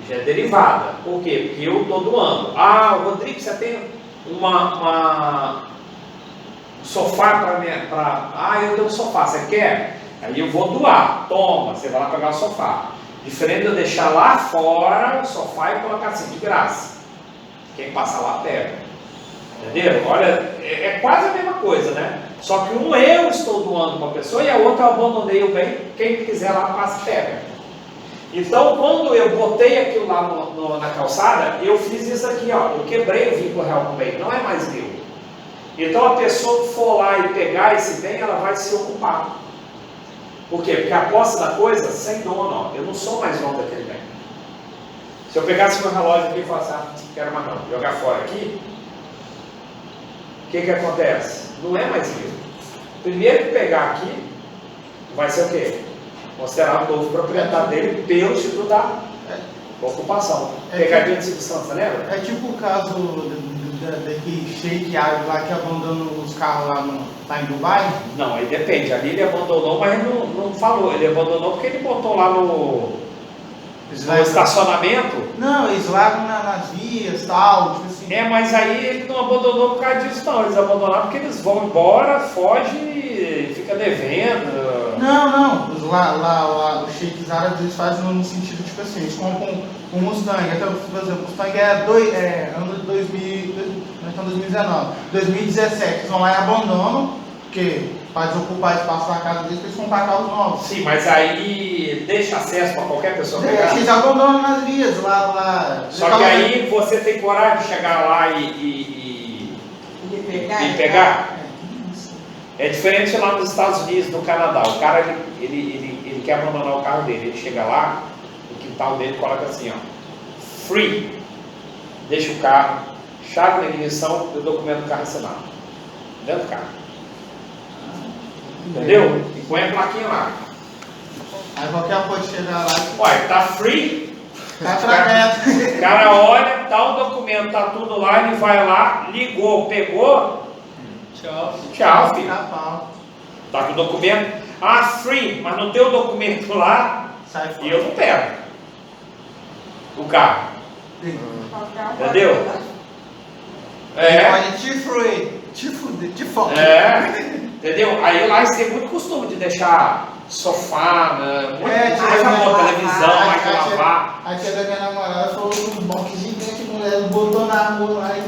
já é derivada. Por quê? Porque eu estou doando. Ah, Rodrigo, você tem um sofá para mim. Ah, eu tenho um sofá, você quer? Aí eu vou doar. Toma, você vai lá pegar o sofá. Diferente de eu deixar lá fora o sofá e colocar assim, de graça. Quem passa lá pega. Entenderam? Olha, é quase a mesma coisa, né? Só que um eu estou doando para a pessoa e a outra eu abandonei o bem. Quem quiser lá passa e pega. Então, quando eu botei aquilo lá na calçada, eu fiz isso aqui, ó. Eu quebrei o vínculo real com o bem. Não é mais meu. Então, a pessoa que for lá e pegar esse bem, ela vai se ocupar. Por quê? Porque a posse da coisa, sem dono, ó, eu não sou mais dono daquele bem. Se eu pegasse meu relógio aqui e falasse, ah, não quero mais não, jogar fora aqui, o que acontece? Não é mais meu. Primeiro que pegar aqui, vai ser o quê? Considerado novo proprietário dele pelo título da ocupação. Pegadinha de substância, lembra?
É tipo o caso Daqui Sheik Árabe lá que abandona os carros lá tá em Dubai?
Não, aí depende. Ali ele abandonou, mas ele não falou. Ele abandonou porque ele botou lá no estacionamento.
Não, eles largam nas vias e tal, tipo assim.
Mas aí ele não abandonou por causa disso, não. Eles abandonaram porque eles vão embora, foge, fica devendo.
Não. Lá os Sheiks árabes eles fazem no sentido, tipo assim, eles compram um Mustang. Até, por exemplo, o Mustang ano de 2019. 2017, eles vão lá e abandonam, porque para desocupar espaço na casa deles, eles comprar carros novos.
Sim, mas aí deixa acesso para qualquer pessoa pegar.
Eles abandonam nas vias, lá.
Só que aí você tem coragem de chegar lá e pegar? É diferente lá nos Estados Unidos, no Canadá. O cara, ele quer abandonar o carro dele. Ele chega lá, no quintal dele, coloca assim, ó, free. Deixa o carro, chave na ignição e o documento do carro assinado. Dentro do carro. Entendeu? E põe a plaquinha lá.
Aí qualquer coisa chegar lá.
Uai, tá free.
Tá
O cara olha, dá o documento, tá tudo lá, ele vai lá, ligou, pegou. Tchau, filho. Tá com o documento. Free, mas não tem o documento lá.
Sai fora.
E eu não pego o carro. Entendeu?
Olha, te fuder.
Entendeu? Aí lá eles têm muito costume de deixar sofá, né? Televisão, máquina de lavar.
A tia da minha namorada falou um box gigante, mulher botou na rua lá e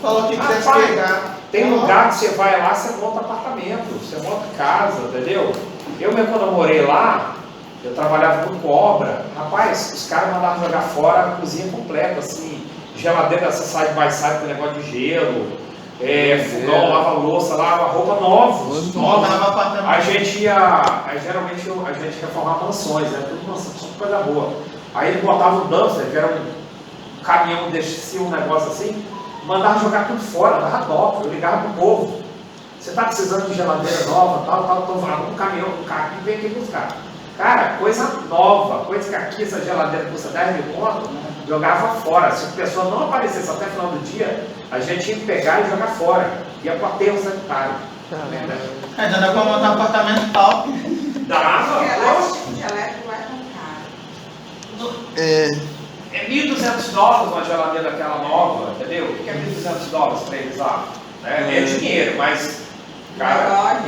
falou que quisesse pegar.
Tem lugar que você vai lá, você monta apartamento, você monta casa, entendeu? Eu mesmo quando eu morei lá, eu trabalhava com obra. Rapaz, os caras mandavam jogar fora a cozinha completa, assim, geladeira, essa side by side com negócio de gelo, fogão, lava-louça, lava-roupa novos. Geralmente a gente ia formar mansões, né? Tudo mansão, só coisa boa. Aí ele botava um dumpster, que era um caminhão, descia um negócio assim, mandava jogar tudo fora, dava dó, eu ligava pro povo. Você está precisando de geladeira nova, tal, um caminhão, um carro, vem aqui buscar. Cara, coisa nova, coisa que aqui essa geladeira custa 10 mil conto, jogava fora. Se a pessoa não aparecesse até o final do dia, a gente tinha que pegar e jogar fora. Ia para o aterro sanitário.
Já dá para montar um apartamento top.
Dava.
Esse tipo de elétrico não é tão caro.
É $1.200 uma geladeira aquela nova, entendeu? O que é $1.200 para eles lá? É dinheiro, mas, cara,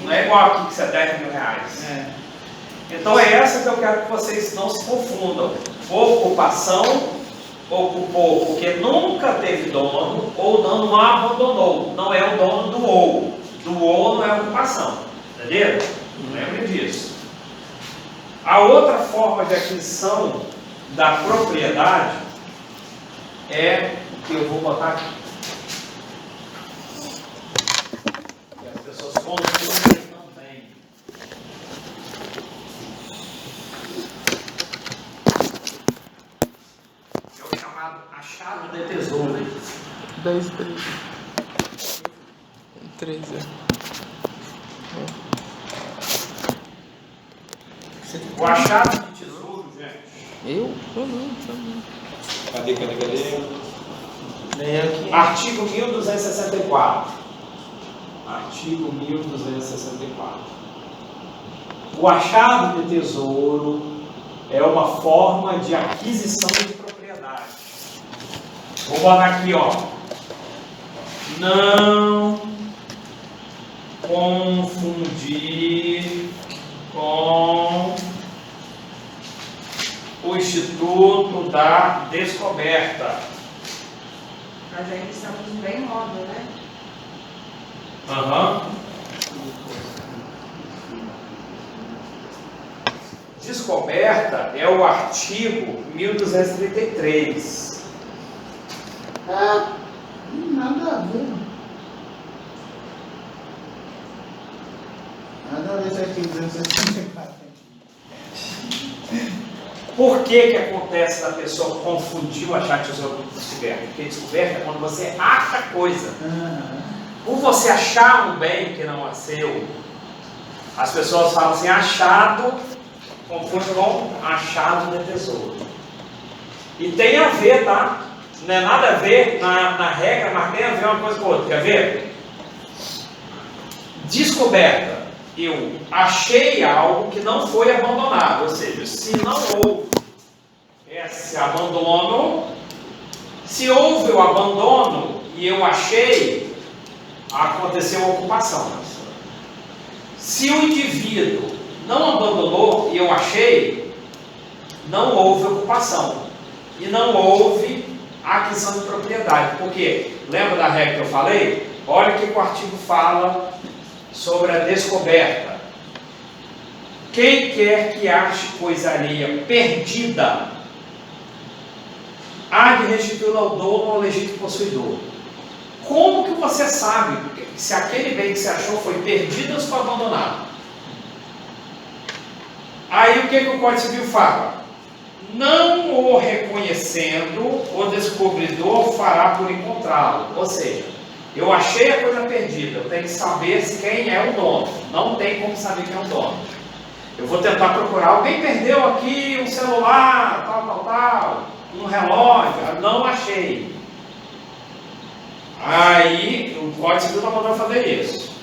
não é igual aqui que isso é 10 mil reais. Então é essa que eu quero que vocês não se confundam. Ocupação ocupou porque nunca teve dono, ou não abandonou. Não é o dono do ou. Do ou não é ocupação. Entendeu? Lembre disso. A outra forma de aquisição da propriedade é o que eu vou botar aqui. Que as pessoas confundem também. É o chamado achado de tesouro.
10, 13.
O achado de tesouro, gente.
Eu? Não.
Cadê?
Leia aqui.
Artigo 1264. Artigo 1264. O achado de tesouro é uma forma de aquisição de propriedade. Vou botar aqui, ó. Não confundir com o Instituto da Descoberta.
Nós ainda estamos bem moda, né?
Descoberta é o artigo 1233.
Nada a ver. Nada a ver isso aqui, 264.
Por que acontece da pessoa confundir o achar tesouro com descoberta? Porque descoberta é quando você acha coisa. Por você achar um bem que não é seu, as pessoas falam assim, achado, confunde com achado de tesouro. E tem a ver, tá? Não é nada a ver na regra, mas tem a ver uma coisa com a outra. Quer ver? Descoberta. Eu achei algo que não foi abandonado. Ou seja, se não houve esse abandono, se houve o abandono e eu achei, aconteceu a ocupação. Se o indivíduo não abandonou e eu achei, não houve ocupação. E não houve aquisição de propriedade. Porque, lembra da regra que eu falei? Olha o que o artigo fala sobre a descoberta. Quem quer que ache coisa alheia perdida, há de restituí-la ao dono ou ao legítimo possuidor. Como que você sabe se aquele bem que você achou foi perdido ou se foi abandonado? Aí o que o Código Civil fala? Não o reconhecendo, o descobridor fará por encontrá-lo. Ou seja, eu achei a coisa perdida, eu tenho que saber se quem é o dono. Não tem como saber quem é o dono. Eu vou tentar procurar. Alguém perdeu aqui um celular, tal, um relógio. Não achei. Aí o Código Civil está mandando fazer isso.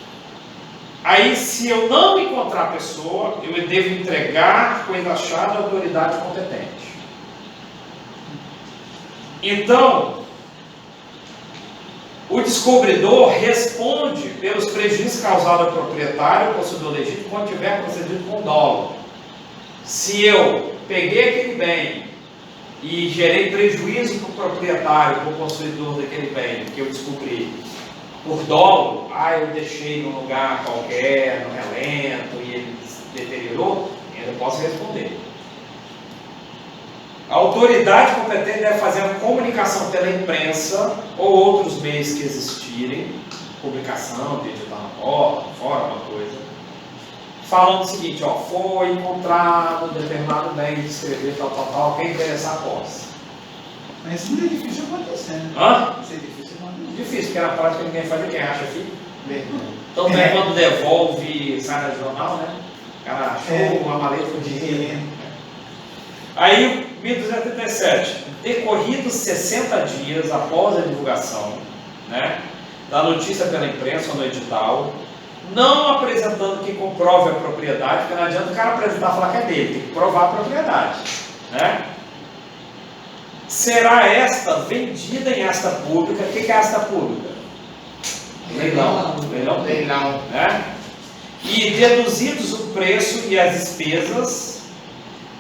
Aí, se eu não encontrar a pessoa, eu devo entregar a coisa achada à autoridade competente. Então, o descobridor responde pelos prejuízos causados ao proprietário ou possuidor legítimo quando tiver procedido com dolo. Se eu peguei aquele bem e gerei prejuízo para o proprietário, para o possuidor daquele bem que eu descobri por dolo, eu deixei num lugar qualquer, no relento, e ele deteriorou, ainda posso responder. A autoridade competente deve fazer uma comunicação pela imprensa ou outros meios que existirem, publicação, digital na porta, fora uma coisa, falando o seguinte, foi encontrado um determinado bem, descrever tal, quem interessar a posse.
Mas isso não é difícil acontecer, né?
Hã?
Isso é difícil acontecer.
Difícil, porque na prática ninguém faz, quem acha, filho.
Verdade.
Então, quando devolve, sai no jornal, né? O cara achou uma maleta com dinheiro. Aí, 1237. Decorridos 60 dias após a divulgação, né, da notícia pela imprensa ou no edital, não apresentando que comprove a propriedade, porque não adianta o cara apresentar e falar que é dele, tem que provar a propriedade, né? Será esta vendida em asta pública. O que é asta pública? Leilão, né? E deduzidos o preço e as despesas,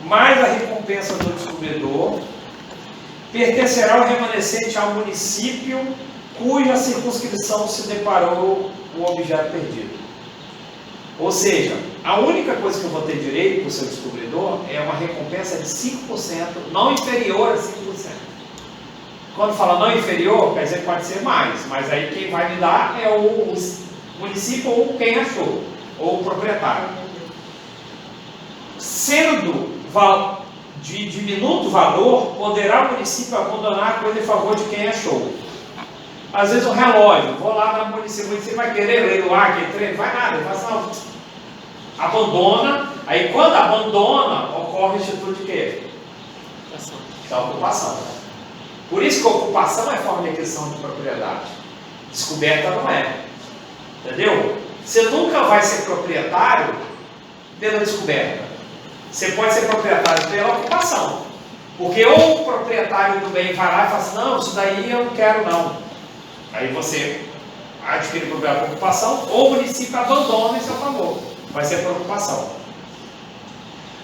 mais a recompensa do descobridor, pertencerá o remanescente ao município cuja circunscrição se deparou o objeto perdido. Ou seja, a única coisa que eu vou ter direito para o seu descobridor é uma recompensa de 5%, não inferior a 5%. Quando fala não inferior, quer dizer que pode ser mais, mas aí quem vai me dar é o município ou quem achou, ou o proprietário. Sendo de diminuto valor, poderá o município abandonar a coisa em favor de quem achou. Às vezes um relógio, vou lá na município, o município vai querer leiloar, não vai nada, ele fala assim, não, abandona, aí quando abandona, ocorre o instituto de quê? Da ocupação. Por isso que a ocupação é forma de aquisição de propriedade. Descoberta não é. Entendeu? Você nunca vai ser proprietário pela descoberta. Você pode ser proprietário pela ocupação. Porque ou o proprietário do bem vai lá e fala assim, não, isso daí eu não quero não. Aí você adquire propriedade por ocupação, ou o município abandona em seu favor. Vai ser por ocupação.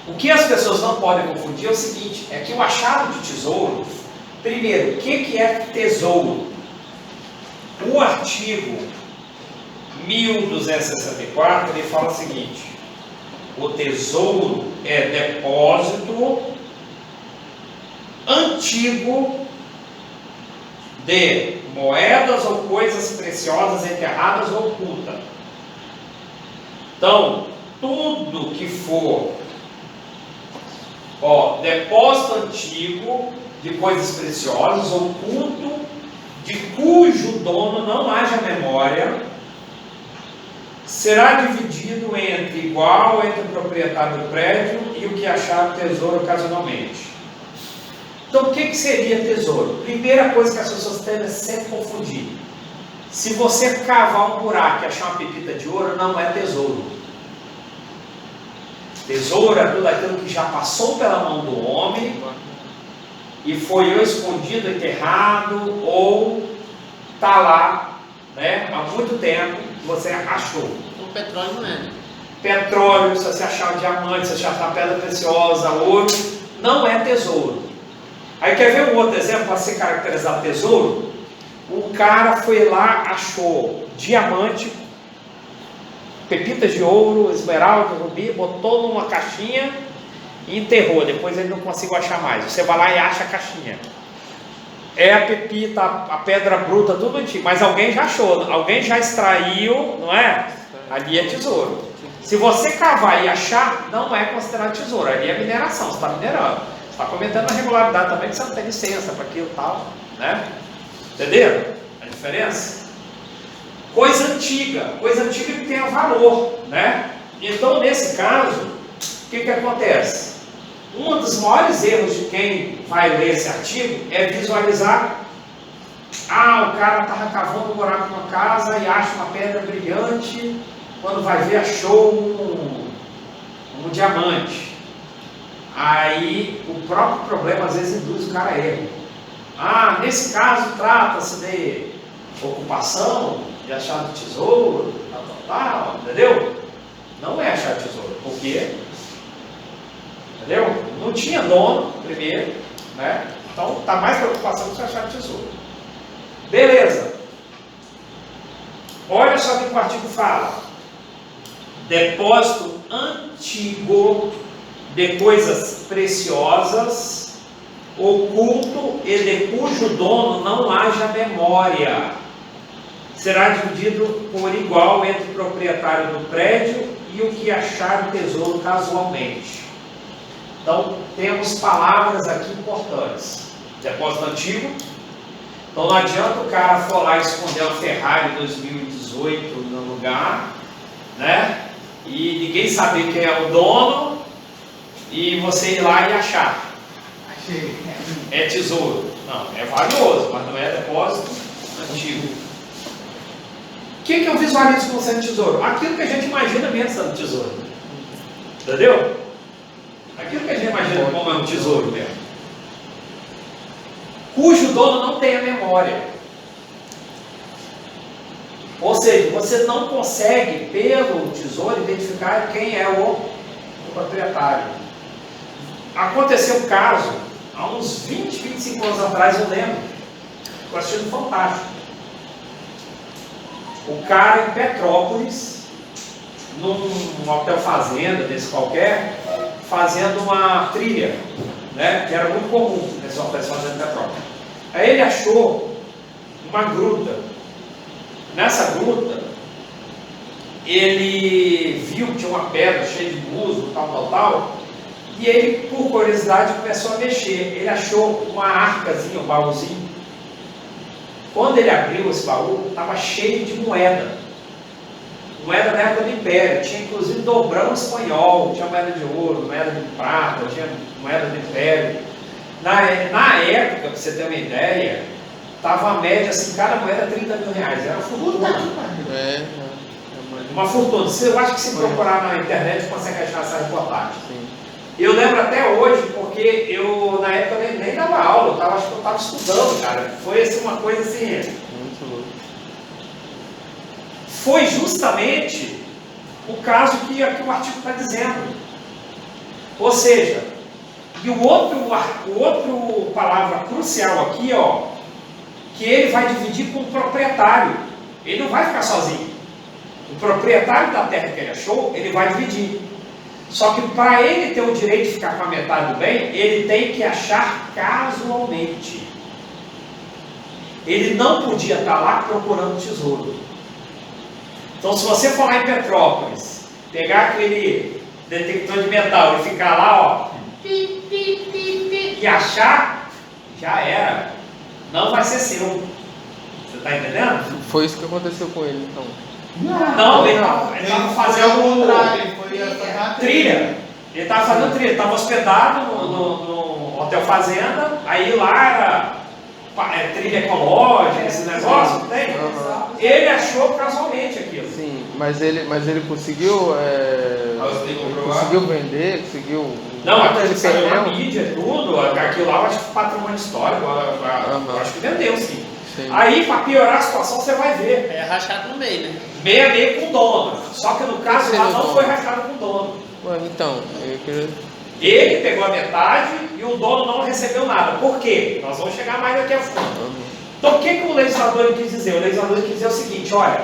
O que as pessoas não podem confundir é o seguinte, é que o achado de tesouro, primeiro, o que é tesouro? O artigo 1264, ele fala o seguinte, o tesouro é depósito antigo de moedas ou coisas preciosas enterradas ou ocultas. Então, tudo que for depósito antigo de coisas preciosas, oculto, de cujo dono não haja memória, será dividido igual entre o proprietário do prédio e o que achar o tesouro ocasionalmente. Então o que seria tesouro? Primeira coisa que as pessoas tendem a sempre confundir. Se você cavar um buraco e achar uma pepita de ouro, não é tesouro. Tesouro é tudo aquilo que já passou pela mão do homem e foi ou escondido, enterrado, ou está lá, né, há muito tempo que você achou.
O petróleo não é.
Petróleo, se você achar um diamante, se você achar pedra preciosa, ouro, não é tesouro. Aí quer ver um outro exemplo para ser caracterizado tesouro? O cara foi lá, achou diamante, pepitas de ouro, esmeralda, rubi, botou numa caixinha e enterrou. Depois ele não conseguiu achar mais. Você vai lá e acha a caixinha. É a pepita, a pedra bruta, tudo antigo. Mas alguém já achou, alguém já extraiu, não é? Ali é tesouro. Se você cavar e achar, não é considerado tesouro. Ali é mineração, você está minerando. Você está cometendo a irregularidade também, que você não tem licença para aquilo e tal, né? Entenderam a diferença? Coisa antiga que tenha valor, né? Então, nesse caso, o que acontece? Um dos maiores erros de quem vai ler esse artigo é visualizar: o cara estava cavando um buraco numa casa e acha uma pedra brilhante, quando vai ver achou um diamante. Aí o próprio problema às vezes induz o cara a erro. Nesse caso trata-se de ocupação, de achar do tesouro, tal, entendeu? Não é achar tesouro, porque, entendeu? Não tinha dono primeiro, né? Então está mais preocupação do que achar tesouro. Beleza. Olha só o que o artigo fala: depósito antigo de coisas preciosas, oculto e de cujo dono não haja memória, será dividido por igual entre o proprietário do prédio e o que achar o tesouro casualmente. Então, temos palavras aqui importantes. Depósito antigo. Então, não adianta o cara for lá esconder uma Ferrari 2018 no lugar, né? E ninguém saber quem é o dono, e você ir lá e achar. É tesouro. Não, é valioso, mas não é depósito antigo. O que eu visualizo como sendo tesouro? Aquilo que a gente imagina mesmo sendo tesouro. Entendeu? Aquilo que a gente imagina como é um tesouro mesmo. Cujo dono não tem a memória. Ou seja, você não consegue, pelo tesouro, identificar quem é o proprietário. Aconteceu um caso, há uns 20, 25 anos atrás, eu lembro, eu achei fantástico. O cara em Petrópolis, num hotel fazenda, desse qualquer, fazendo uma trilha, né, que era muito comum nesse hotel fazenda em Petrópolis. Aí ele achou uma gruta. Nessa gruta, ele viu que tinha uma pedra cheia de musgo, tal, e ele, por curiosidade, começou a mexer. Ele achou uma arcazinha, um baúzinho. Quando ele abriu esse baú, estava cheio de moeda. Moeda da época do Império. Tinha inclusive dobrão espanhol, tinha moeda de ouro, moeda de prata, tinha moeda do Império. Na época, para você ter uma ideia, estava a média, assim, cada moeda 30 mil reais. Era uma fortuna. Uma fortuna. Eu acho que se procurar na internet, consegue achar essa reportagem. Eu lembro até hoje, porque eu, na época, nem dava aula, acho que eu estava estudando, cara. Foi assim, uma coisa assim. Muito louco. Foi justamente o caso que aqui o artigo está dizendo. Ou seja, e o outro palavra crucial aqui, ó, que ele vai dividir com o proprietário. Ele não vai ficar sozinho. O proprietário da terra que ele achou, ele vai dividir. Só que para ele ter o direito de ficar com a metade do bem, ele tem que achar casualmente. Ele não podia estar lá procurando tesouro. Então, se você for lá em Petrópolis, pegar aquele detector de metal e ficar lá, ó, e achar, já era. Não vai ser seu. Você está entendendo?
Foi isso que aconteceu com ele, então.
Não, ele estava fazendo
o contrário, ele foi fazer uma
trilha. Ele estava fazendo trilha, estava hospedado no hotel fazenda, aí lá era trilha ecológica, esse negócio, tem? Ele achou casualmente aquilo.
Sim, mas ele conseguiu. Conseguiu vender, conseguiu.
Não, aquilo
ele
saiu na
perdeu.
mídia, tudo, aquilo lá eu acho que patrimônio histórico, eu acho que vendeu sim.
Sim.
Aí, para piorar a situação, você vai ver.
É rachado no meio, né?
Meio a meio com o dono. Só que no caso lá não foi rachado com o dono.
Ué, então, eu queria.
Ele pegou a metade e o dono não recebeu nada. Por quê? Nós vamos chegar mais daqui a pouco. Então, o que o legislador quis dizer? O legislador quis dizer o seguinte: olha,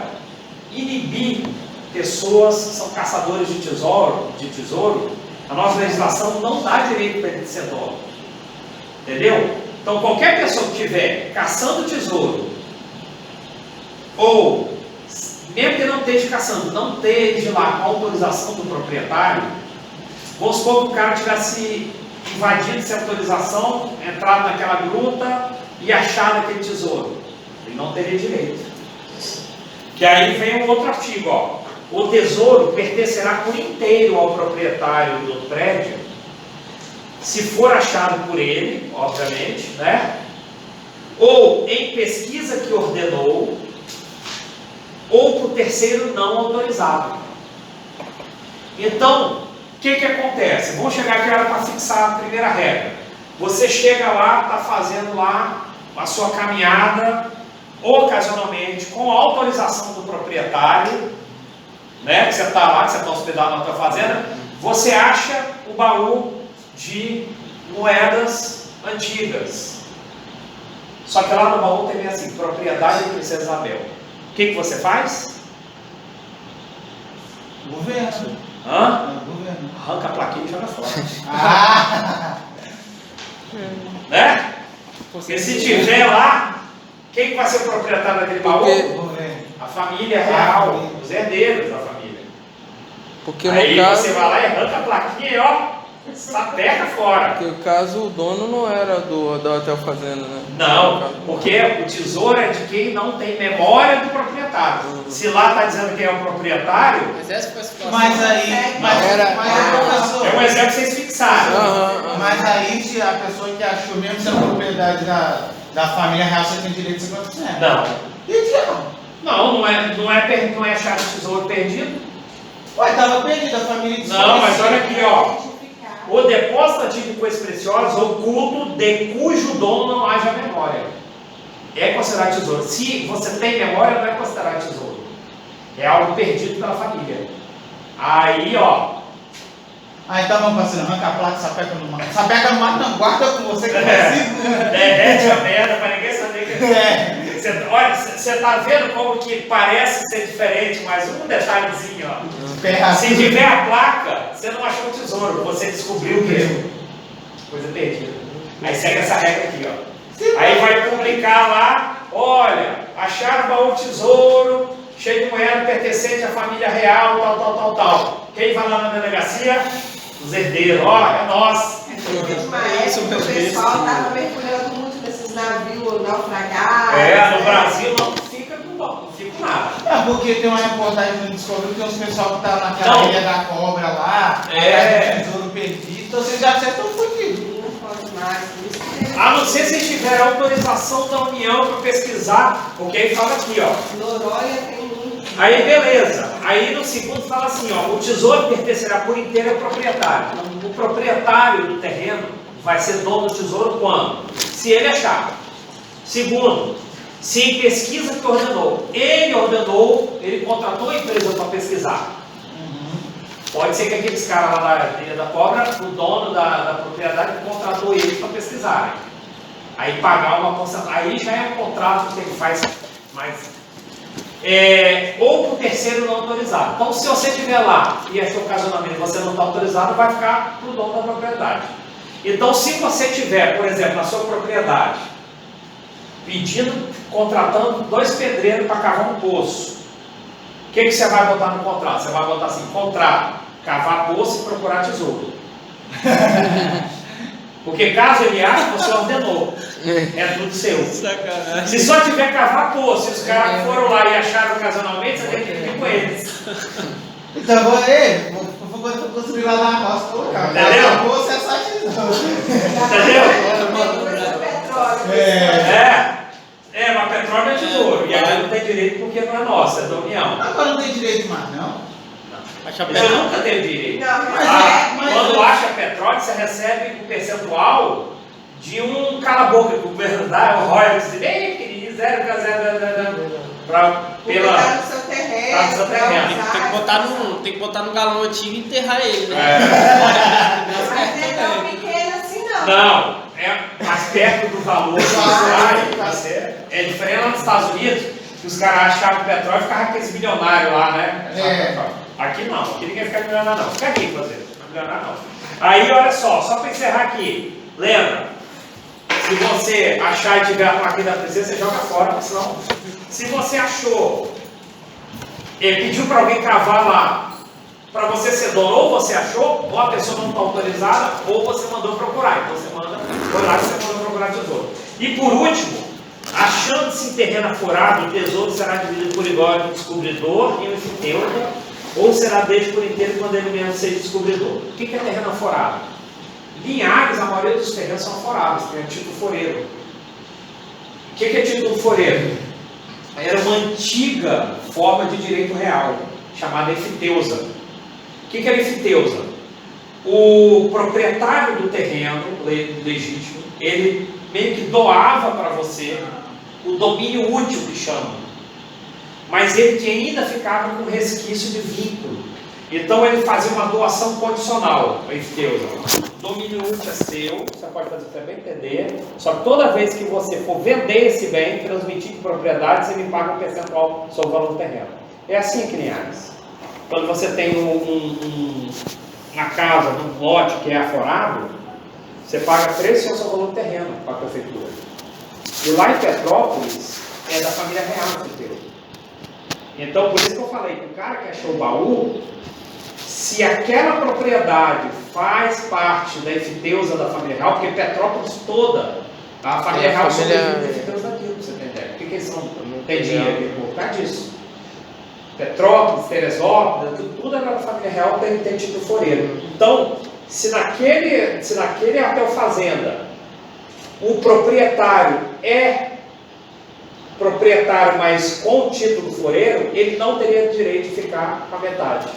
inibir pessoas que são caçadores de tesouro, a nossa legislação não dá direito para ele ser dono. Entendeu? Então, qualquer pessoa que estiver caçando tesouro, ou mesmo que não esteja caçando, não esteja lá com a autorização do proprietário, vamos supor que o cara tivesse invadido essa autorização, entrado naquela gruta e achado aquele tesouro. Ele não teria direito. Que aí vem um outro artigo, ó. O tesouro pertencerá por inteiro ao proprietário do prédio, se for achado por ele, obviamente, né? Ou em pesquisa que ordenou, ou por terceiro não autorizado. Então, o que acontece? Vamos chegar aqui para fixar a primeira regra. Você chega lá, está fazendo lá a sua caminhada, ocasionalmente, com a autorização do proprietário, né? Que você está lá, que você está hospedado na tua fazenda, você acha o baú de moedas antigas. Só que lá no baú tem assim, propriedade de Princesa Isabel. O que você faz?
Governo.
Hã?
Governo.
Arranca a plaquinha e joga fora.
Ah!
Né? Porque se tiver lá, quem que vai ser o proprietário daquele baú?
Governo.
A família real, os herdeiros da família.
Porque
Aí
no caso.
você vai lá e arranca a plaquinha e ó, sapeca fora.
Porque no caso o dono não era do Hotel Fazenda, né?
Não, porque o tesouro é de quem não tem memória do proprietário. Se lá está dizendo quem é o proprietário,
Mas essa foi a situação.
Mas aí, professor,
é um exemplo que vocês fixaram.
mas aí se a pessoa que achou mesmo sendo propriedade da família real, você tem direito de 50%.
Não.
E que
Não é achar o tesouro perdido.
Ué, tava perdido a família de
Não, mas olha aqui, ó. O depósito ativo de coisas preciosas oculto de cujo dono não haja memória. É considerado tesouro. Se você tem memória, não é considerado tesouro. É algo perdido pela família. Aí, ó.
Ah, então vamos parceiro, arranca a placa, sapeca no mato. Sapeca no mato não, guarda com você que eu consigo.
Derrete a merda para ninguém saber que
É.
Olha, você tá vendo como que parece ser diferente, mas um detalhezinho, ó. Se tiver a placa, você não achou o tesouro, você descobriu mesmo. Coisa perdida. Aí segue essa regra aqui, ó. Aí vai publicar lá, olha, acharam o baú tesouro, cheio de moeda pertencente à família real, tal. Quem vai lá na delegacia? Os herdeiros, ó, é nós.
Mas o pessoal estava mergulhando muito nesses navios naufragados.
No Brasil não fica com nada.
É porque tem uma reportagem no Discovery que tem uns pessoal que tá naquela ilha da cobra lá, tesouro perdido, então vocês já estão fodidos.
Não pode mais.
A não ser se tiver autorização da União para pesquisar, porque aí fala aqui, ó.
Noronha tem muito.
Aí beleza. Aí no segundo fala assim, ó, o tesouro pertencerá por inteiro ao proprietário. O proprietário do terreno vai ser dono do tesouro quando? Se ele achar. Segundo, se em pesquisa que ordenou. Ele contratou a empresa para pesquisar. Pode ser que aqueles caras lá da Ilha da Cobra, o dono da propriedade contratou eles para pesquisarem. Aí pagar uma porcentagem. Aí já é um contrato que ele faz mais. Ou por terceiro não autorizado. Então, se você estiver lá e é seu ocasionamento você não está autorizado, vai ficar para o dono da propriedade. Então, se você tiver, por exemplo, na sua propriedade, contratando 2 pedreiros para cavar um poço, o que você vai botar no contrato? Você vai botar assim, contrato, cavar poço e procurar tesouro. Porque caso ele ache, você ordenou. É tudo seu.
Sacanagem.
Se só tiver cavar poço, se os caras foram lá e acharam ocasionalmente, você tem que ir com eles.
Então vou construir lá na roça, colocar.
Entendeu?
Você é só tesouro.
Entendeu?
Petróleo.
Mas petróleo é tesouro. E aí não tem direito porque não é nossa, é da União.
Agora não tem direito mais, não?
Você nunca teve direito.
Não,
Quando acha petróleo, você recebe um percentual de um cala-boca que o governo dá, o royalties, bem pequenininho, 0,000, pela...
Tá no seu terreno.
Tá no seu terreno.
Tem que botar no galão antigo e enterrar ele, né?
Mas não é tão pequeno assim, não.
Não, é mais perto do valor que sai. É diferente lá nos Estados Unidos, que os caras achavam que o petróleo ficava aqueles bilionários lá, né? Aqui não, aqui ninguém fica milionário não. Fica aqui fazer, não fica milionário não. Aí olha só para encerrar aqui, lembra? Se você achar e tiver a máquina da princesa, você joga fora, porque senão. Se você achou, pediu para alguém cavar lá, para você ser dono, ou você achou, ou a pessoa não está autorizada, ou você mandou procurar. Então você manda, foi lá que você mandou procurar tesouro. E por último, achando-se em terreno aforado, o tesouro será dividido por igual entre o descobridor e o anfiteuta, ou será dele por inteiro quando ele mesmo seja descobridor. O que é terreno aforado? Linhares, a maioria dos terrenos são aforados, tem título foreiro. O que é título foreiro? Era uma antiga forma de direito real, chamada efiteusa. O que era efiteusa? O proprietário do terreno legítimo, ele meio que doava para você o domínio útil que chama. Mas ele ainda ficava com resquício de vínculo. Então ele fazia uma doação condicional, a efiteusa. O domínio útil é seu, você pode fazer o que você bem entender, só que toda vez que você for vender esse bem, transmitir de propriedade, você me paga um percentual sobre o valor do terreno. É assim que Linhares. Quando você tem uma casa, um lote que é aforado, você paga 3 vezes o valor do terreno para a prefeitura. E lá em Petrópolis, é da família real a efiteusa. Então, por isso que eu falei que o cara que achou o baú, se aquela propriedade faz parte da efiteusa da família real, porque Petrópolis toda, a família real sobrevive da efiteusa daquilo, pra você entender. Por que eles não têm dinheiro? Por causa disso. Petrópolis, Teresópolis, tudo era da família real, tem título foreiro. Então, se naquele hotel fazenda, o proprietário é proprietário, mas com título foreiro, ele não teria direito de ficar com a metade.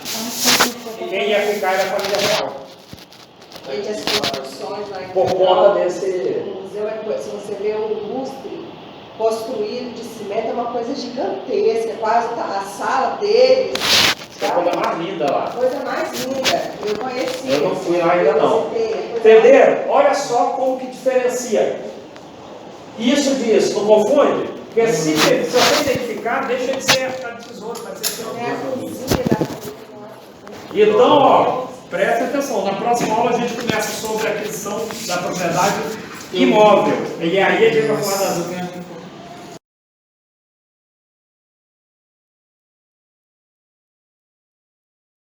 E quem ia ficar era a família real.
Gente, as construções lá em
Por conta desse...
O museu se você vê um lustre construído de cimento, é uma coisa gigantesca, quase a sala deles.
É a coisa mais linda lá.
Coisa mais linda, eu conheci.
Eu não fui lá ainda não. Entenderam? Olha só como que diferencia. Isso disso, não confunde? Porque se você identificar, deixa de ser a tesouro, vai ser seu. Então, ó, presta atenção. Na próxima aula a gente começa sobre a questão da propriedade imóvel. E aí a gente vai falar das